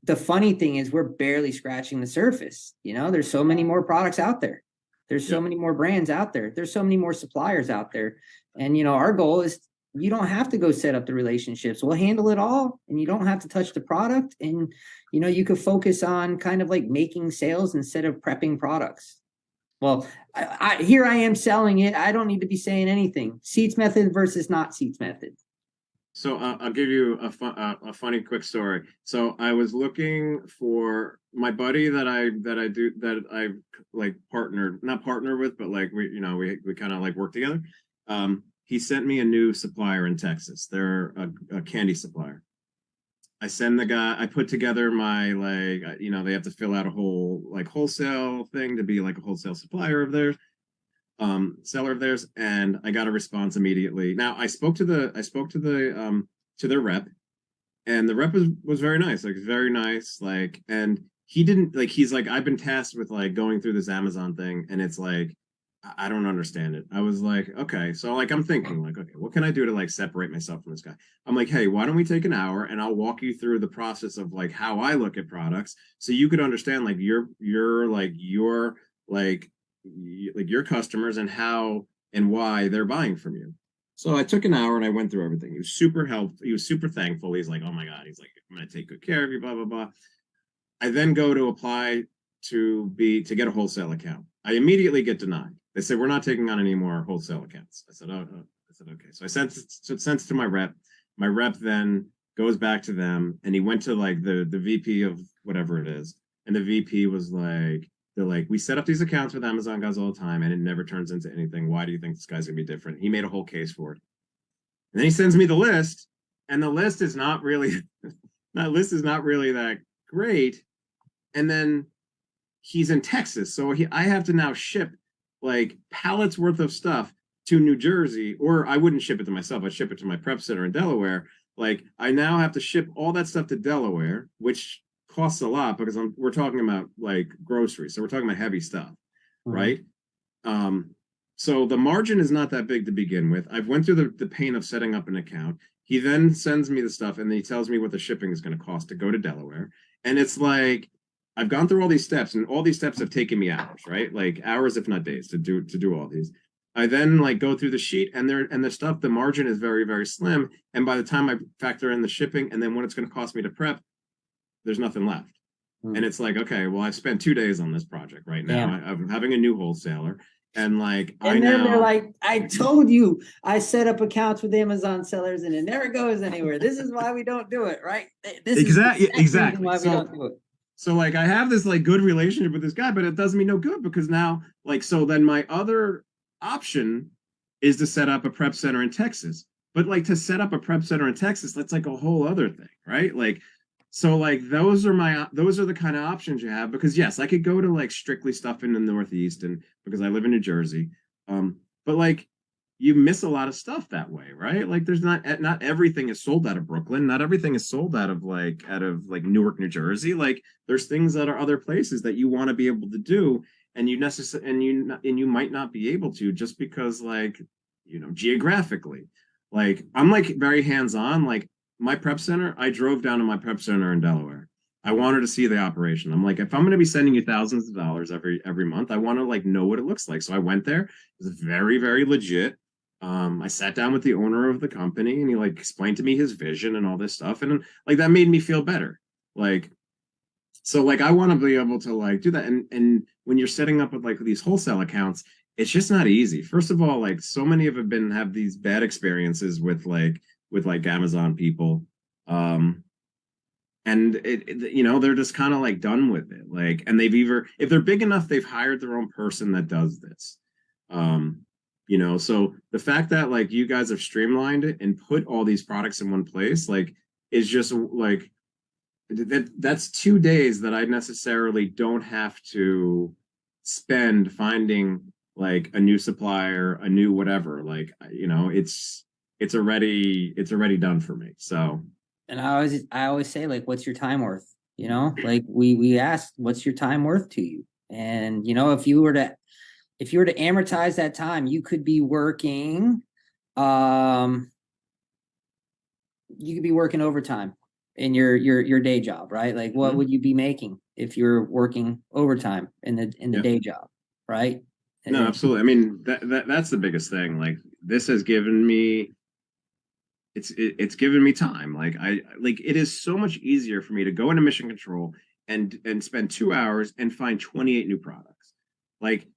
the funny thing is we're barely scratching the surface. There's so many more products out there. There's so many more brands out there. There's so many more suppliers out there. And, our goal is you don't have to go set up the relationships. We'll handle it all, and you don't have to touch the product. And, you could focus on kind of like making sales instead of prepping products. Well, here I am selling it. I don't need to be saying anything. Seats method versus not seats method. So I'll give you a funny quick story. So I was looking for my buddy that I like not partnered with, but like we kind of like work together. He sent me a new supplier in Texas. They're a candy supplier. I send the guy, I put together my they have to fill out a whole like wholesale thing to be like a wholesale supplier of theirs, seller of theirs, and I got a response immediately. Now I spoke to their rep, and the rep was very nice, like very nice, like, and he didn't like, he's like, I've been tasked with like going through this Amazon thing, and it's like, I don't understand it. I was like, okay. So like, I'm thinking like, okay, what can I do to like separate myself from this guy? I'm like, hey, why don't we take an hour and I'll walk you through the process of like how I look at products, so you could understand like your customers and how and why they're buying from you. So I took an hour and I went through everything. He was super helpful. He was super thankful. He's like, oh my God. He's like, I'm going to take good care of you, blah, blah, blah. I then go to apply to get a wholesale account. I immediately get denied. They say, we're not taking on any more wholesale accounts. I said, okay. So I sent it to my rep. My rep then goes back to them, and he went to like the VP of whatever it is. And the VP was like, they're like, we set up these accounts with Amazon guys all the time, and it never turns into anything. Why do you think this guy's gonna be different? He made a whole case for it. And then he sends me the list, and the list is not really that great. And then he's in Texas, so I have to now ship like pallets worth of stuff to New Jersey, or I wouldn't ship it to myself. I'd ship it to my prep center in Delaware. Like I now have to ship all that stuff to Delaware, which costs a lot because we're talking about like groceries. So we're talking about heavy stuff, right? So the margin is not that big to begin with. I've went through the pain of setting up an account. He then sends me the stuff, and then he tells me what the shipping is going to cost to go to Delaware. And it's like, I've gone through all these steps, and all these steps have taken me hours, right? Like hours, if not days, to do all these. I then like go through the sheet, and the stuff, the margin is very, very slim. And by the time I factor in the shipping and then what it's going to cost me to prep, there's nothing left. And it's like, okay, well, I've spent 2 days on this project right now. I'm having a new wholesaler, and like, they're like, I told you, I set up accounts with Amazon sellers, and it never goes anywhere. This is why we don't do it, right? This exactly is why we don't do it. So like, I have this like good relationship with this guy, but it does me no good because now like, so then my other option is to set up a prep center in Texas. But like, to set up a prep center in Texas, that's like a whole other thing, right? Like, so like, those are the kind of options you have, because yes, I could go to like strictly stuff in the Northeast, and because I live in New Jersey, but like, you miss a lot of stuff that way, right? Like, there's not everything is sold out of Brooklyn, not everything is sold out of Newark, New Jersey. Like, there's things that are other places that you want to be able to do, and you might not be able to, just because like, geographically. Like, I'm like very hands-on. Like, my prep center, I drove down to my prep center in Delaware. I wanted to see the operation. I'm like, if I'm going to be sending you thousands of dollars every month, I want to like know what it looks like. So I went there. It was very, very legit. I sat down with the owner of the company, and he like explained to me his vision and all this stuff, and like that made me feel better. Like, so like, I want to be able to like do that. And when you're setting up with like these wholesale accounts, it's just not easy. First of all, like, so many of them have these bad experiences with Amazon people. And they're just kind of like done with it. Like, and if they're big enough, they've hired their own person that does this. So the fact that like you guys have streamlined it and put all these products in one place, like, is just like, that's 2 days that I necessarily don't have to spend finding like a new supplier, a new whatever. Like, it's already done for me. So. And I always say, like, what's your time worth? Like we asked, what's your time worth to you? And if you were to amortize that time, you could be working overtime in your day job, right? Like, what would you be making if you're working overtime in the day job, right? No, absolutely. I mean, that's the biggest thing. Like, this has given me it's given me time. Like it is so much easier for me to go into mission control and spend 2 hours and find 28 new products. Like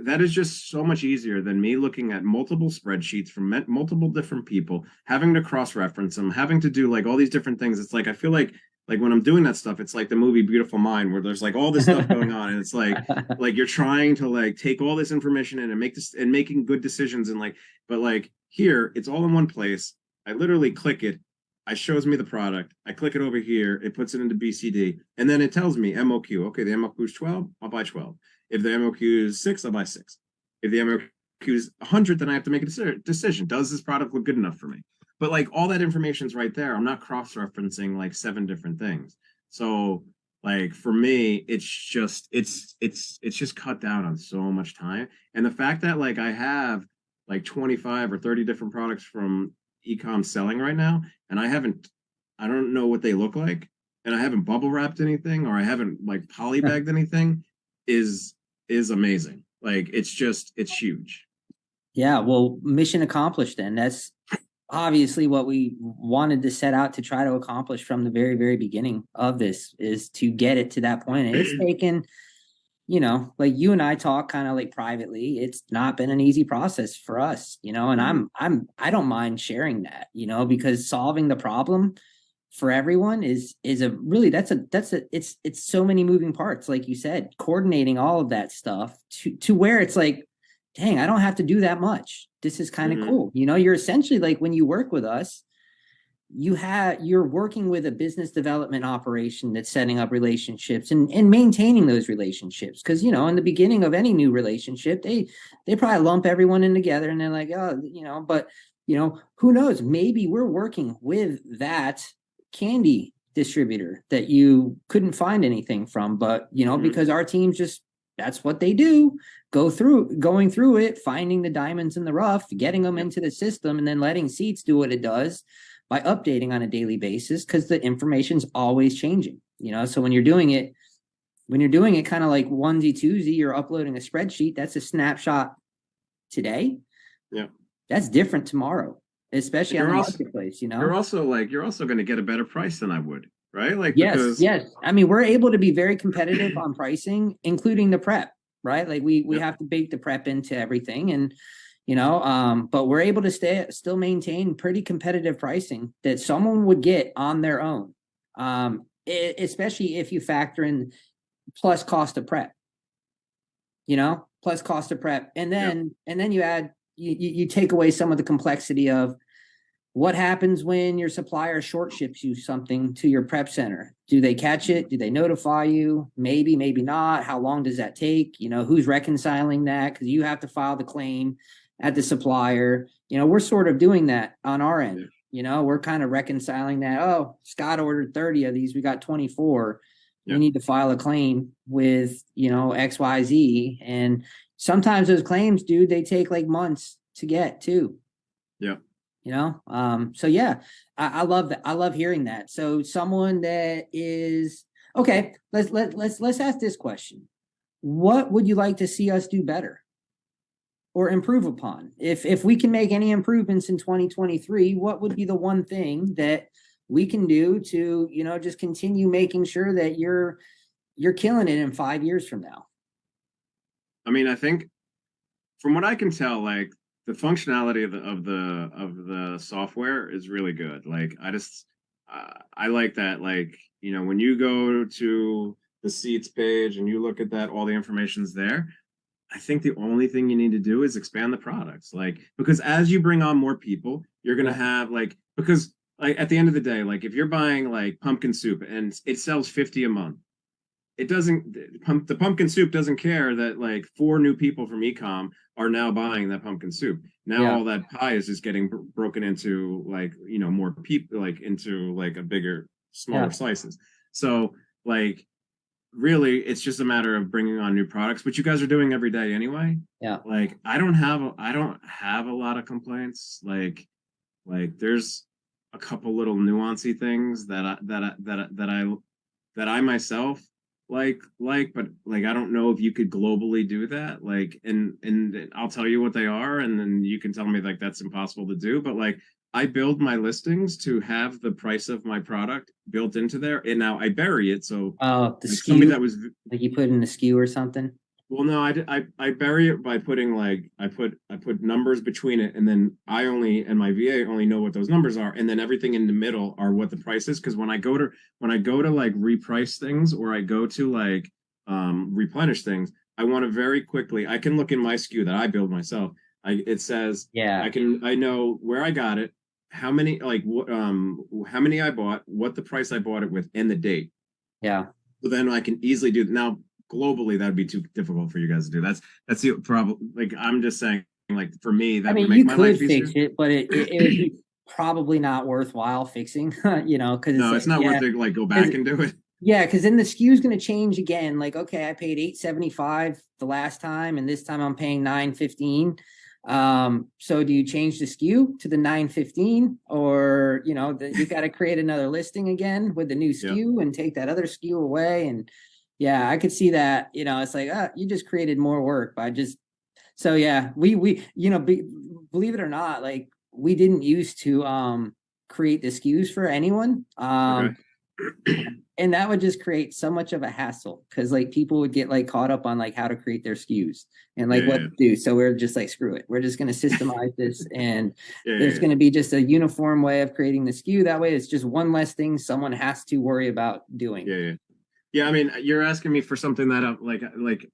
that is just so much easier than me looking at multiple spreadsheets from multiple different people, having to cross-reference them, having to do like all these different things. It's like I feel like when I'm doing that stuff, it's like the movie Beautiful Mind, where there's like all this stuff going on, and it's like you're trying to like take all this information in and make this and making good decisions, and like, but like here, it's all in one place. I literally click it. It shows me the product. I click it over here. It puts it into BCD, and then it tells me MOQ. Okay, the MOQ is 12. I'll buy 12. If the MOQ is 6, I'll buy 6. If the MOQ is 100, then I have to make a decision. Does this product look good enough for me? But like all that information's right there. I'm not cross-referencing like 7 different things. So like for me, it's just cut down on so much time. And the fact that like I have like 25 or 30 different products from Ecom selling right now, and I don't know what they look like, and I haven't bubble wrapped anything, or I haven't like polybagged anything, is amazing. Like it's huge. Yeah, well, mission accomplished then. That's obviously what we wanted to set out to try to accomplish from the very, very beginning of this, is to get it to that point. And it's taken, like you and I talk kind of like privately, it's not been an easy process for us, and I don't mind sharing that, because solving the problem for everyone is a really, it's so many moving parts, like you said, coordinating all of that stuff to where it's like, dang, I don't have to do that much. This is kind of cool. You're essentially like, when you work with us, you're working with a business development operation that's setting up relationships and maintaining those relationships. Cause in the beginning of any new relationship, they probably lump everyone in together and they're like, oh, but who knows? Maybe we're working with that candy distributor that you couldn't find anything from, but because our teams just, that's what they do, going through it, finding the diamonds in the rough, getting them into the system, and then letting Seats do what it does by updating on a daily basis, because the information's always changing. So when you're doing it kind of like onesie twosie, you're uploading a spreadsheet, that's a snapshot today. Yeah, that's different tomorrow, especially on the marketplace. You're also going to get a better price than I would, right? Like, yes. I mean, we're able to be very competitive on pricing, including the prep, right? Like we have to bake the prep into everything, and but we're able to still maintain pretty competitive pricing that someone would get on their own, especially if you factor in plus cost of prep, plus cost of prep, and then you add, you take away some of the complexity of what happens when your supplier short ships you something to your prep center. Do they catch it? Do they notify you? Maybe not. How long does that take? Who's reconciling that? Because you have to file the claim at the supplier. We're sort of doing that on our end. We're kind of reconciling that. Oh, Scott ordered 30 of these. We got 24. We need to file a claim with, XYZ. And sometimes those claims, dude, they take like months to get too. Yeah. So yeah, I love that. I love hearing that. So someone that is okay, let's ask this question. What would you like to see us do better or improve upon? If we can make any improvements in 2023, what would be the one thing that we can do to, just continue making sure that you're killing it in 5 years from now? I mean, I think from what I can tell, like the functionality of the software is really good. Like I like that. Like, when you go to the Seats page and you look at that, all the information's there. I think the only thing you need to do is expand the products. Like, because as you bring on more people, you're going to have because at the end of the day, like if you're buying like pumpkin soup and it sells 50 a month, the pumpkin soup doesn't care that like 4 new people from Ecom are now buying that pumpkin soup. Now all that pie is just getting broken into like, more people, like into like a bigger, smaller slices. So like, really, it's just a matter of bringing on new products, which you guys are doing every day anyway. Yeah. Like I don't have a lot of complaints. Like there's a couple little nuancy things that I myself but like I don't know if you could globally do that. Like, and I'll tell you what they are, and then you can tell me like that's impossible to do. But like I build my listings to have the price of my product built into there, and now I bury it. So Oh, the like somebody SKU, that was like you put in the SKU or something. well, no, I bury it by putting like I put numbers between it, and then I only and my VA only know what those numbers are, and then everything in the middle are what the price is. Because when I go to like reprice things or I go to like replenish things, I want to very quickly. I can look in my SKU that I build myself. It says Yeah, I know where I got it, how many like how many I bought, what the price I bought it with, and the date. yeah. So then I can easily do now globally. That'd be too difficult for you guys to do. That's the problem. Like I'm just saying, like for me, I that would mean, make you my could life fix easier. it, but it would be probably not worthwhile fixing, you know, because it's No, it's like, not worth yeah, to like go 'cause- back and do it. yeah, because then the SKU is going to change again. Like, okay, I paid 875 the last time, and this time I'm paying 915. So do you change the SKU to the 915, or you know, you got to create another listing again with the new Yeah, SKU and take that other SKU away? And yeah, I could see that. You know, it's like, you just created more work by just. So yeah, we you know, believe it or not, like we didn't used to create the SKUs for anyone. okay. And that would just create so much of a hassle because like people would get like caught up on like how to create their SKUs and Yeah, like what yeah, to do. So we're just like, screw it. We're just going to systemize this, and yeah, yeah, there's yeah. going to be just a uniform way of creating the SKU. That way it's just one less thing someone has to worry about doing. Yeah, yeah. Yeah, I mean, you're asking me for something that like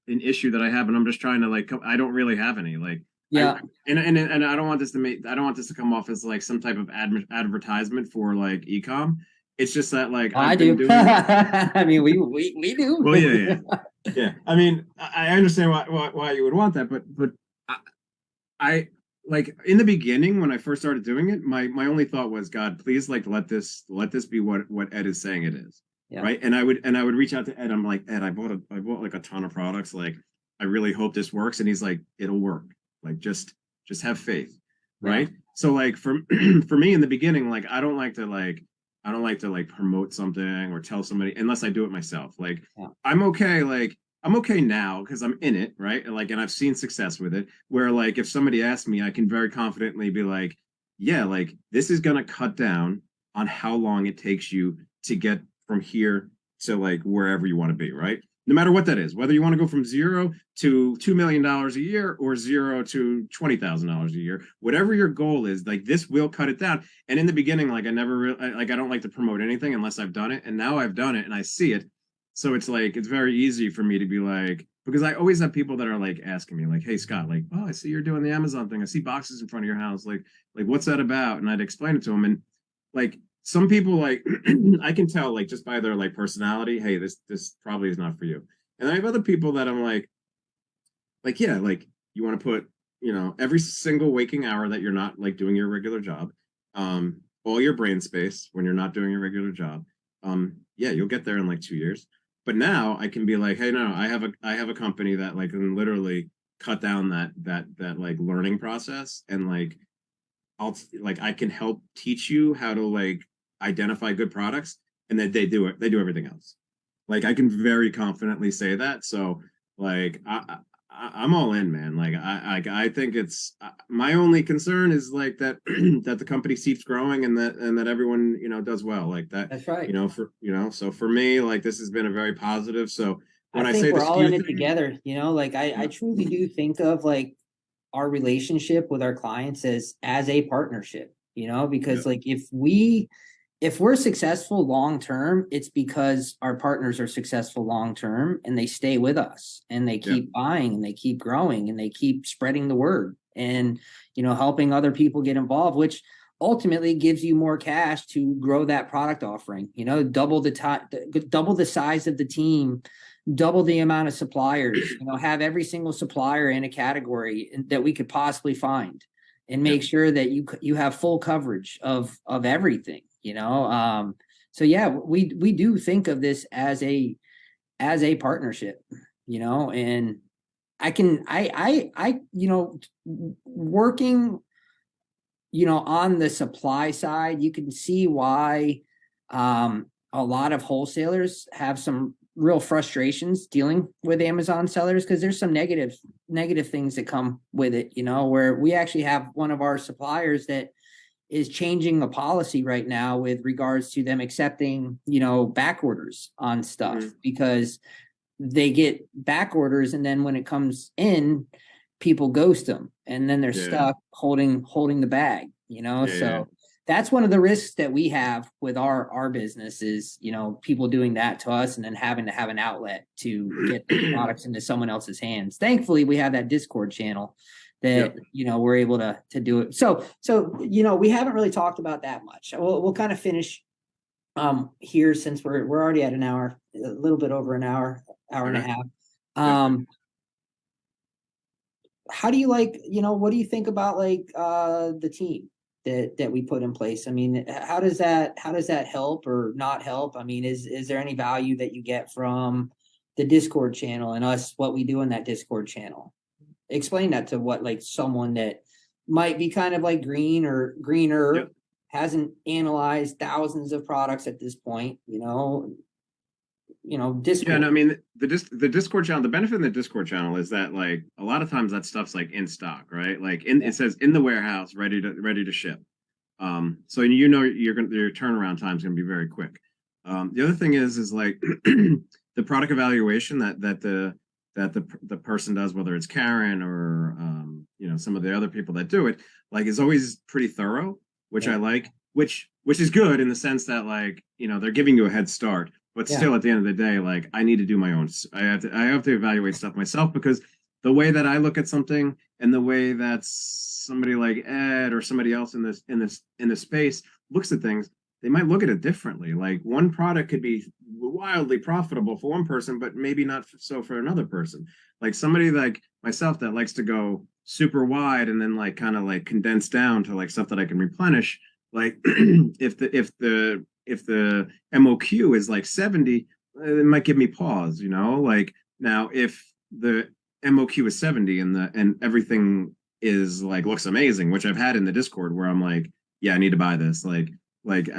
an issue that I have, and I'm just trying to like I don't really have any. Like I Yeah, and I don't want this to make I don't want this to come off as like some type of advertisement for like ecom. It's just that like I I've been do. doing I mean, we do. well, yeah, yeah, yeah. I mean, I understand why you would want that, but I, I like in the beginning when I first started doing it, my only thought was, God, please like let this be what Ed is saying it is, Yeah, right? And I would reach out to Ed. I'm like, Ed, I bought like a ton of products. Like, I really hope this works. And he's like, it'll work. Like, just have faith, yeah, right? So like for for me in the beginning, like I don't like to like promote something or tell somebody unless I do it myself. Like yeah. I'm okay, like I'm okay now because I'm in it, right? And I've seen success with it. Where like if somebody asks me, I can very confidently be like, yeah, like this is gonna cut down on how long it takes you to get from here to like wherever you want to be, right? No matter what that is, whether you want to go from zero to $2 million a year or zero to $20,000 a year, whatever your goal is, like this will cut it down. And in the beginning, like I never really like I don't like to promote anything unless I've done it, and now I've done it and I see it, so it's like it's very easy for me to be like, because I always have people that are like asking me like, hey Scott, like, oh, I see you're doing the Amazon thing, I see boxes in front of your house, like what's that about? And I'd explain it to them, and like some people like I can tell like just by their like personality, hey, this probably is not for you. And I have other people that I'm like yeah, like you want to put, every single waking hour that you're not like doing your regular job, all your brain space when you're not doing your regular job, yeah, you'll get there in like 2 years. But now I can be like, hey, no, I have a company that like can literally cut down that like learning process, and like I can help teach you how to like identify good products, and then they do everything else. Like I can very confidently say that. So like I'm all in, man. Like I think it's my only concern is like that that the company keeps growing, and that everyone does well like that. That's right. So for me, like this has been a very positive. So I when I think say the we're all in SKU it thing, together, you know, like I yeah, truly do think of like our relationship with our clients as a partnership, you know, yeah, because like if we're successful long term, it's because our partners are successful long term and they stay with us and they yeah, keep buying and they keep growing and they keep spreading the word and you know helping other people get involved, which ultimately gives you more cash to grow that product offering, you know, double the size of the team, double the amount of suppliers, you know, have every single supplier in a category that we could possibly find and yeah. make sure that you have full coverage of everything, you know. So yeah, we do think of this as a partnership, you know, and I you know, working, you know, on the supply side, you can see why a lot of wholesalers have some real frustrations dealing with Amazon sellers, because there's some negative things that come with it, you know, where we actually have one of our suppliers that is changing a policy right now with regards to them accepting, you know, back orders on stuff, because they get back orders, and then when it comes in, people ghost them, and then they're stuck holding the bag, you know. So that's one of the risks that we have with our business is, you know, people doing that to us and then having to have an outlet to get the products into someone else's hands. Thankfully, we have that Discord channel that, you know, we're able to do it. So, you know, we haven't really talked about that much. We'll kind of finish here, since we're already at an hour, a little bit over an hour and a half. How do you like, you know, what do you think about like the team that we put in place? I mean, how does that help or not help? I mean, is there any value that you get from the Discord channel and us, what we do in that Discord channel? Explain that to what, like, someone that might be kind of like greener, hasn't analyzed thousands of products at this point, you know, Discord. Yeah, no, I mean, the Discord channel, the benefit in the Discord channel is that, like, a lot of times that stuff's like in stock, right? Like it says in the warehouse, ready to ship. So you know your turnaround time is gonna be very quick. The other thing is like the product evaluation that the person does, whether it's Karen or you know, some of the other people that do it, like, is always pretty thorough, which I like, which is good in the sense that, like, you know, they're giving you a head start. But still, at the end of the day, like, I need to do my own. I have to evaluate stuff myself, because the way that I look at something and the way that somebody like Ed or somebody else in this space looks at things, they might look at it differently. Like, one product could be wildly profitable for one person, but maybe not so for another person. Like somebody like myself that likes to go super wide and then like kind of like condense down to like stuff that I can replenish. Like if the MOQ is like 70, it might give me pause, you know. Like, now if the MOQ is 70 and everything is like looks amazing, which I've had in the Discord where I'm like, yeah, I need to buy this. Like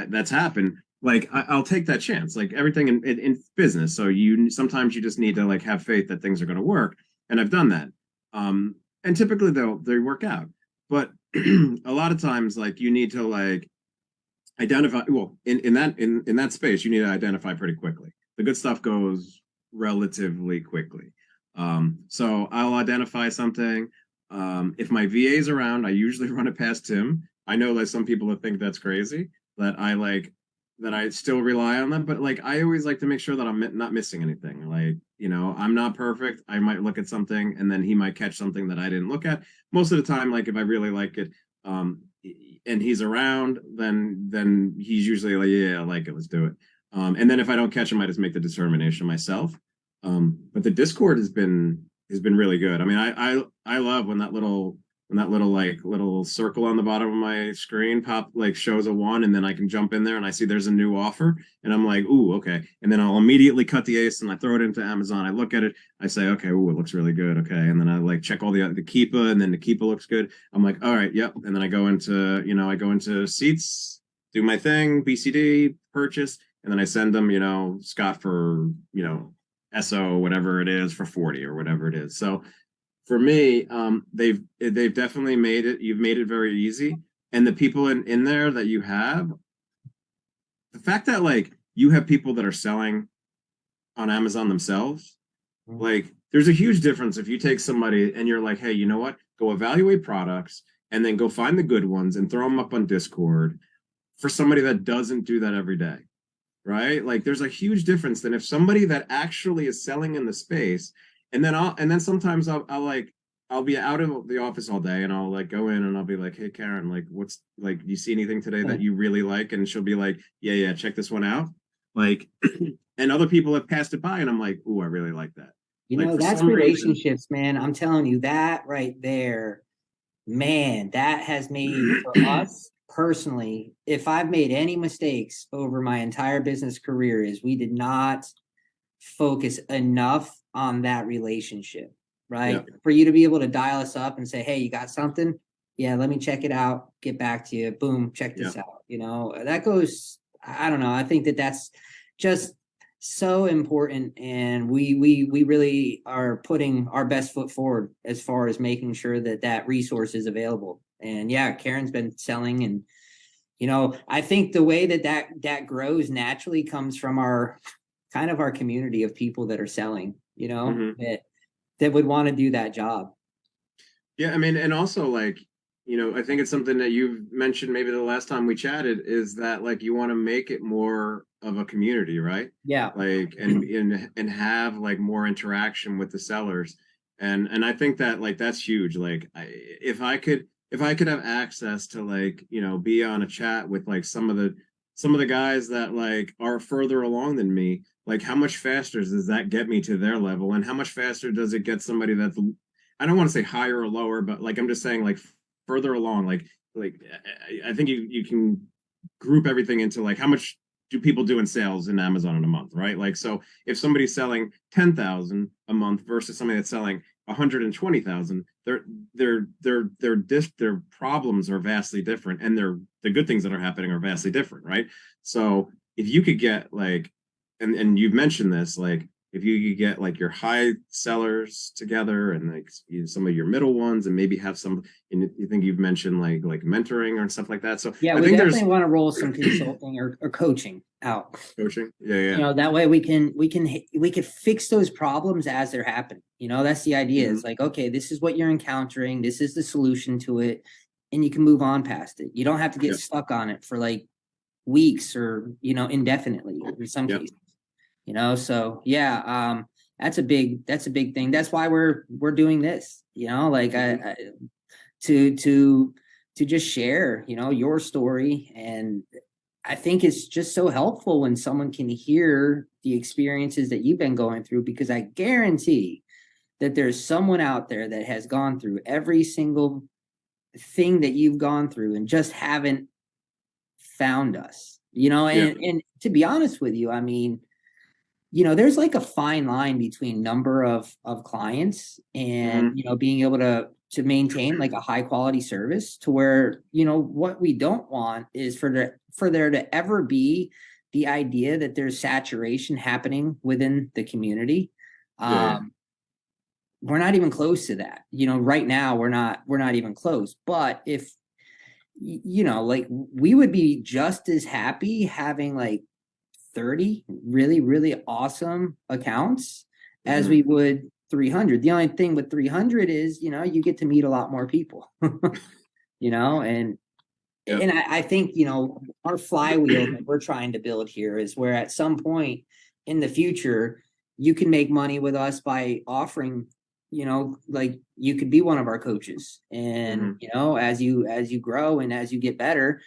that's happened. Like I'll take that chance. Like everything in business. So sometimes you just need to like have faith that things are going to work, and I've done that. And typically they work out, but a lot of times, like, you need to like identify, well, in that space, you need to identify pretty quickly. The good stuff goes relatively quickly. So I'll identify something. If my VA is around, I usually run it past him. I know that some people would think that's crazy, that I still rely on them, but like, I always like to make sure that I'm not missing anything. Like, you know, I'm not perfect. I might look at something and then he might catch something that I didn't look at. Most of the time, like, if I really like it, and he's around, then he's usually like, yeah, I like it, let's do it. And then if I don't catch him, I just make the determination myself. But the Discord has been really good. I mean, I love when that little circle on the bottom of my screen shows a 1, and then I can jump in there and I see there's a new offer, and I'm like, ooh, okay. And then I'll immediately cut the ace and I throw it into Amazon. I look at it, I say, okay, ooh, it looks really good, okay. And then I like check all the Keepa, and then the Keepa looks good. I'm like, all right, yep. And then I go into seats, do my thing, BCD, purchase, and then I send them, you know, Scott for, you know, SO, whatever it is, for 40 or whatever it is. So for me, they've definitely made it. You've made it very easy, and the people in there that you have, the fact that like you have people that are selling on Amazon themselves, like, there's a huge difference if you take somebody and you're like, hey, you know what? Go evaluate products and then go find the good ones and throw them up on Discord, for somebody that doesn't do that every day, right? Like, there's a huge difference than if somebody that actually is selling in the space. And then sometimes I'll be out of the office all day, and I'll like go in and I'll be like, hey, Karen, like, what's, like, do you see anything today that you really like? And she'll be like, yeah, check this one out. Like, and other people have passed it by and I'm like, ooh, I really like that. You like, know, that's relationships, man. I'm telling you, that right there, man, that has made for us personally, if I've made any mistakes over my entire business career, is we did not focus enough on that relationship, right? Yeah. For you to be able to dial us up and say, hey, you got something? Yeah, let me check it out, get back to you. Boom, check this out. You know, that goes, I don't know. I think that's just so important, and we really are putting our best foot forward as far as making sure that that resource is available. And yeah, Karen's been selling, and I think the way that grows naturally comes from our kind of our community of people that are selling, that would want to do that job. Yeah, I mean, and also like, I think it's something that you've mentioned maybe the last time we chatted is that like you want to make it more of a community, right? Yeah. Like and have like more interaction with the sellers. And I think that like that's huge. Like if I could have access to like, be on a chat with like some of the guys that like are further along than me, like how much faster does that get me to their level? And how much faster does it get somebody that's, I don't want to say higher or lower, but like I'm just saying like further along, like I think you can group everything into like how much do people do in sales in Amazon in a month, right? Like so if somebody's selling 10,000 a month versus somebody that's selling 120,000, their problems are vastly different, and the good things that are happening are vastly different, right? So if you could get like, and you've mentioned this, like if you could get like your high sellers together and like some of your middle ones, and maybe have some, and you think you've mentioned like mentoring or stuff like that. So yeah, I we think definitely want to roll some consulting or coaching out. coaching. Yeah. That way we can fix those problems as they're happening. That's the idea. It's like, okay, this is what you're encountering. This is the solution to it. And you can move on past it. You don't have to get stuck on it for like weeks or, indefinitely in some cases. So yeah, that's a big thing. That's why we're doing this, like to just share, your story. And I think it's just so helpful when someone can hear the experiences that you've been going through, because I guarantee that there's someone out there that has gone through every single thing that you've gone through and just haven't found us, and to be honest with you, I mean, there's like a fine line between number of clients and, being able to maintain like a high quality service to where, what we don't want is for there to ever be the idea that there's saturation happening within the community. We're not even close to that. Right now we're not even close. But if, like we would be just as happy having like 30 really, really awesome accounts as we would 300. The only thing with 300 is, you get to meet a lot more people, and I think, our flywheel that we're trying to build here is where at some point in the future, you can make money with us by offering, like you could be one of our coaches, and, as you grow and as you get better,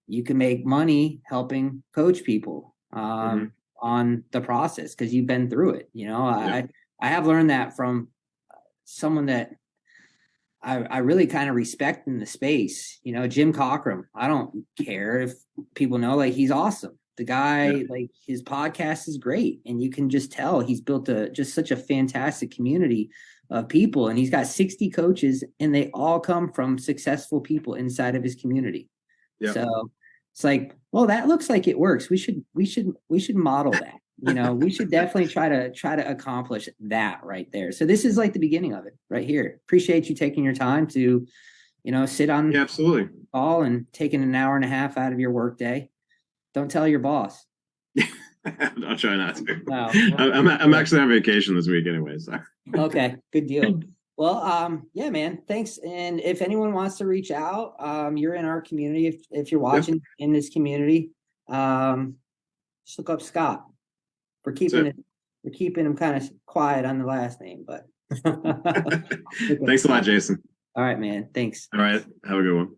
you can make money helping coach people on the process, because you've been through it. I have learned that from someone that I really kind of respect in the space, Jim Cockrum. I don't care if people know, like, he's awesome. The guy, like, his podcast is great, and you can just tell he's built just such a fantastic community of people, and he's got 60 coaches, and they all come from successful people inside of his community. So it's like, well, that looks like it works. We should model that. We should definitely try to accomplish that right there. So this is like the beginning of it right here. Appreciate you taking your time to, sit on absolutely call and taking an hour and a half out of your work day. Don't tell your boss. I'll try not to. No. I'm actually on vacation this week anyway. So okay, good deal. Well, yeah, man, thanks. And if anyone wants to reach out, you're in our community. If you're watching in this community, just look up Scott. We're keeping him kind of quiet on the last name, but thanks a lot, Jason. All right, man. Thanks. All right. Have a good one.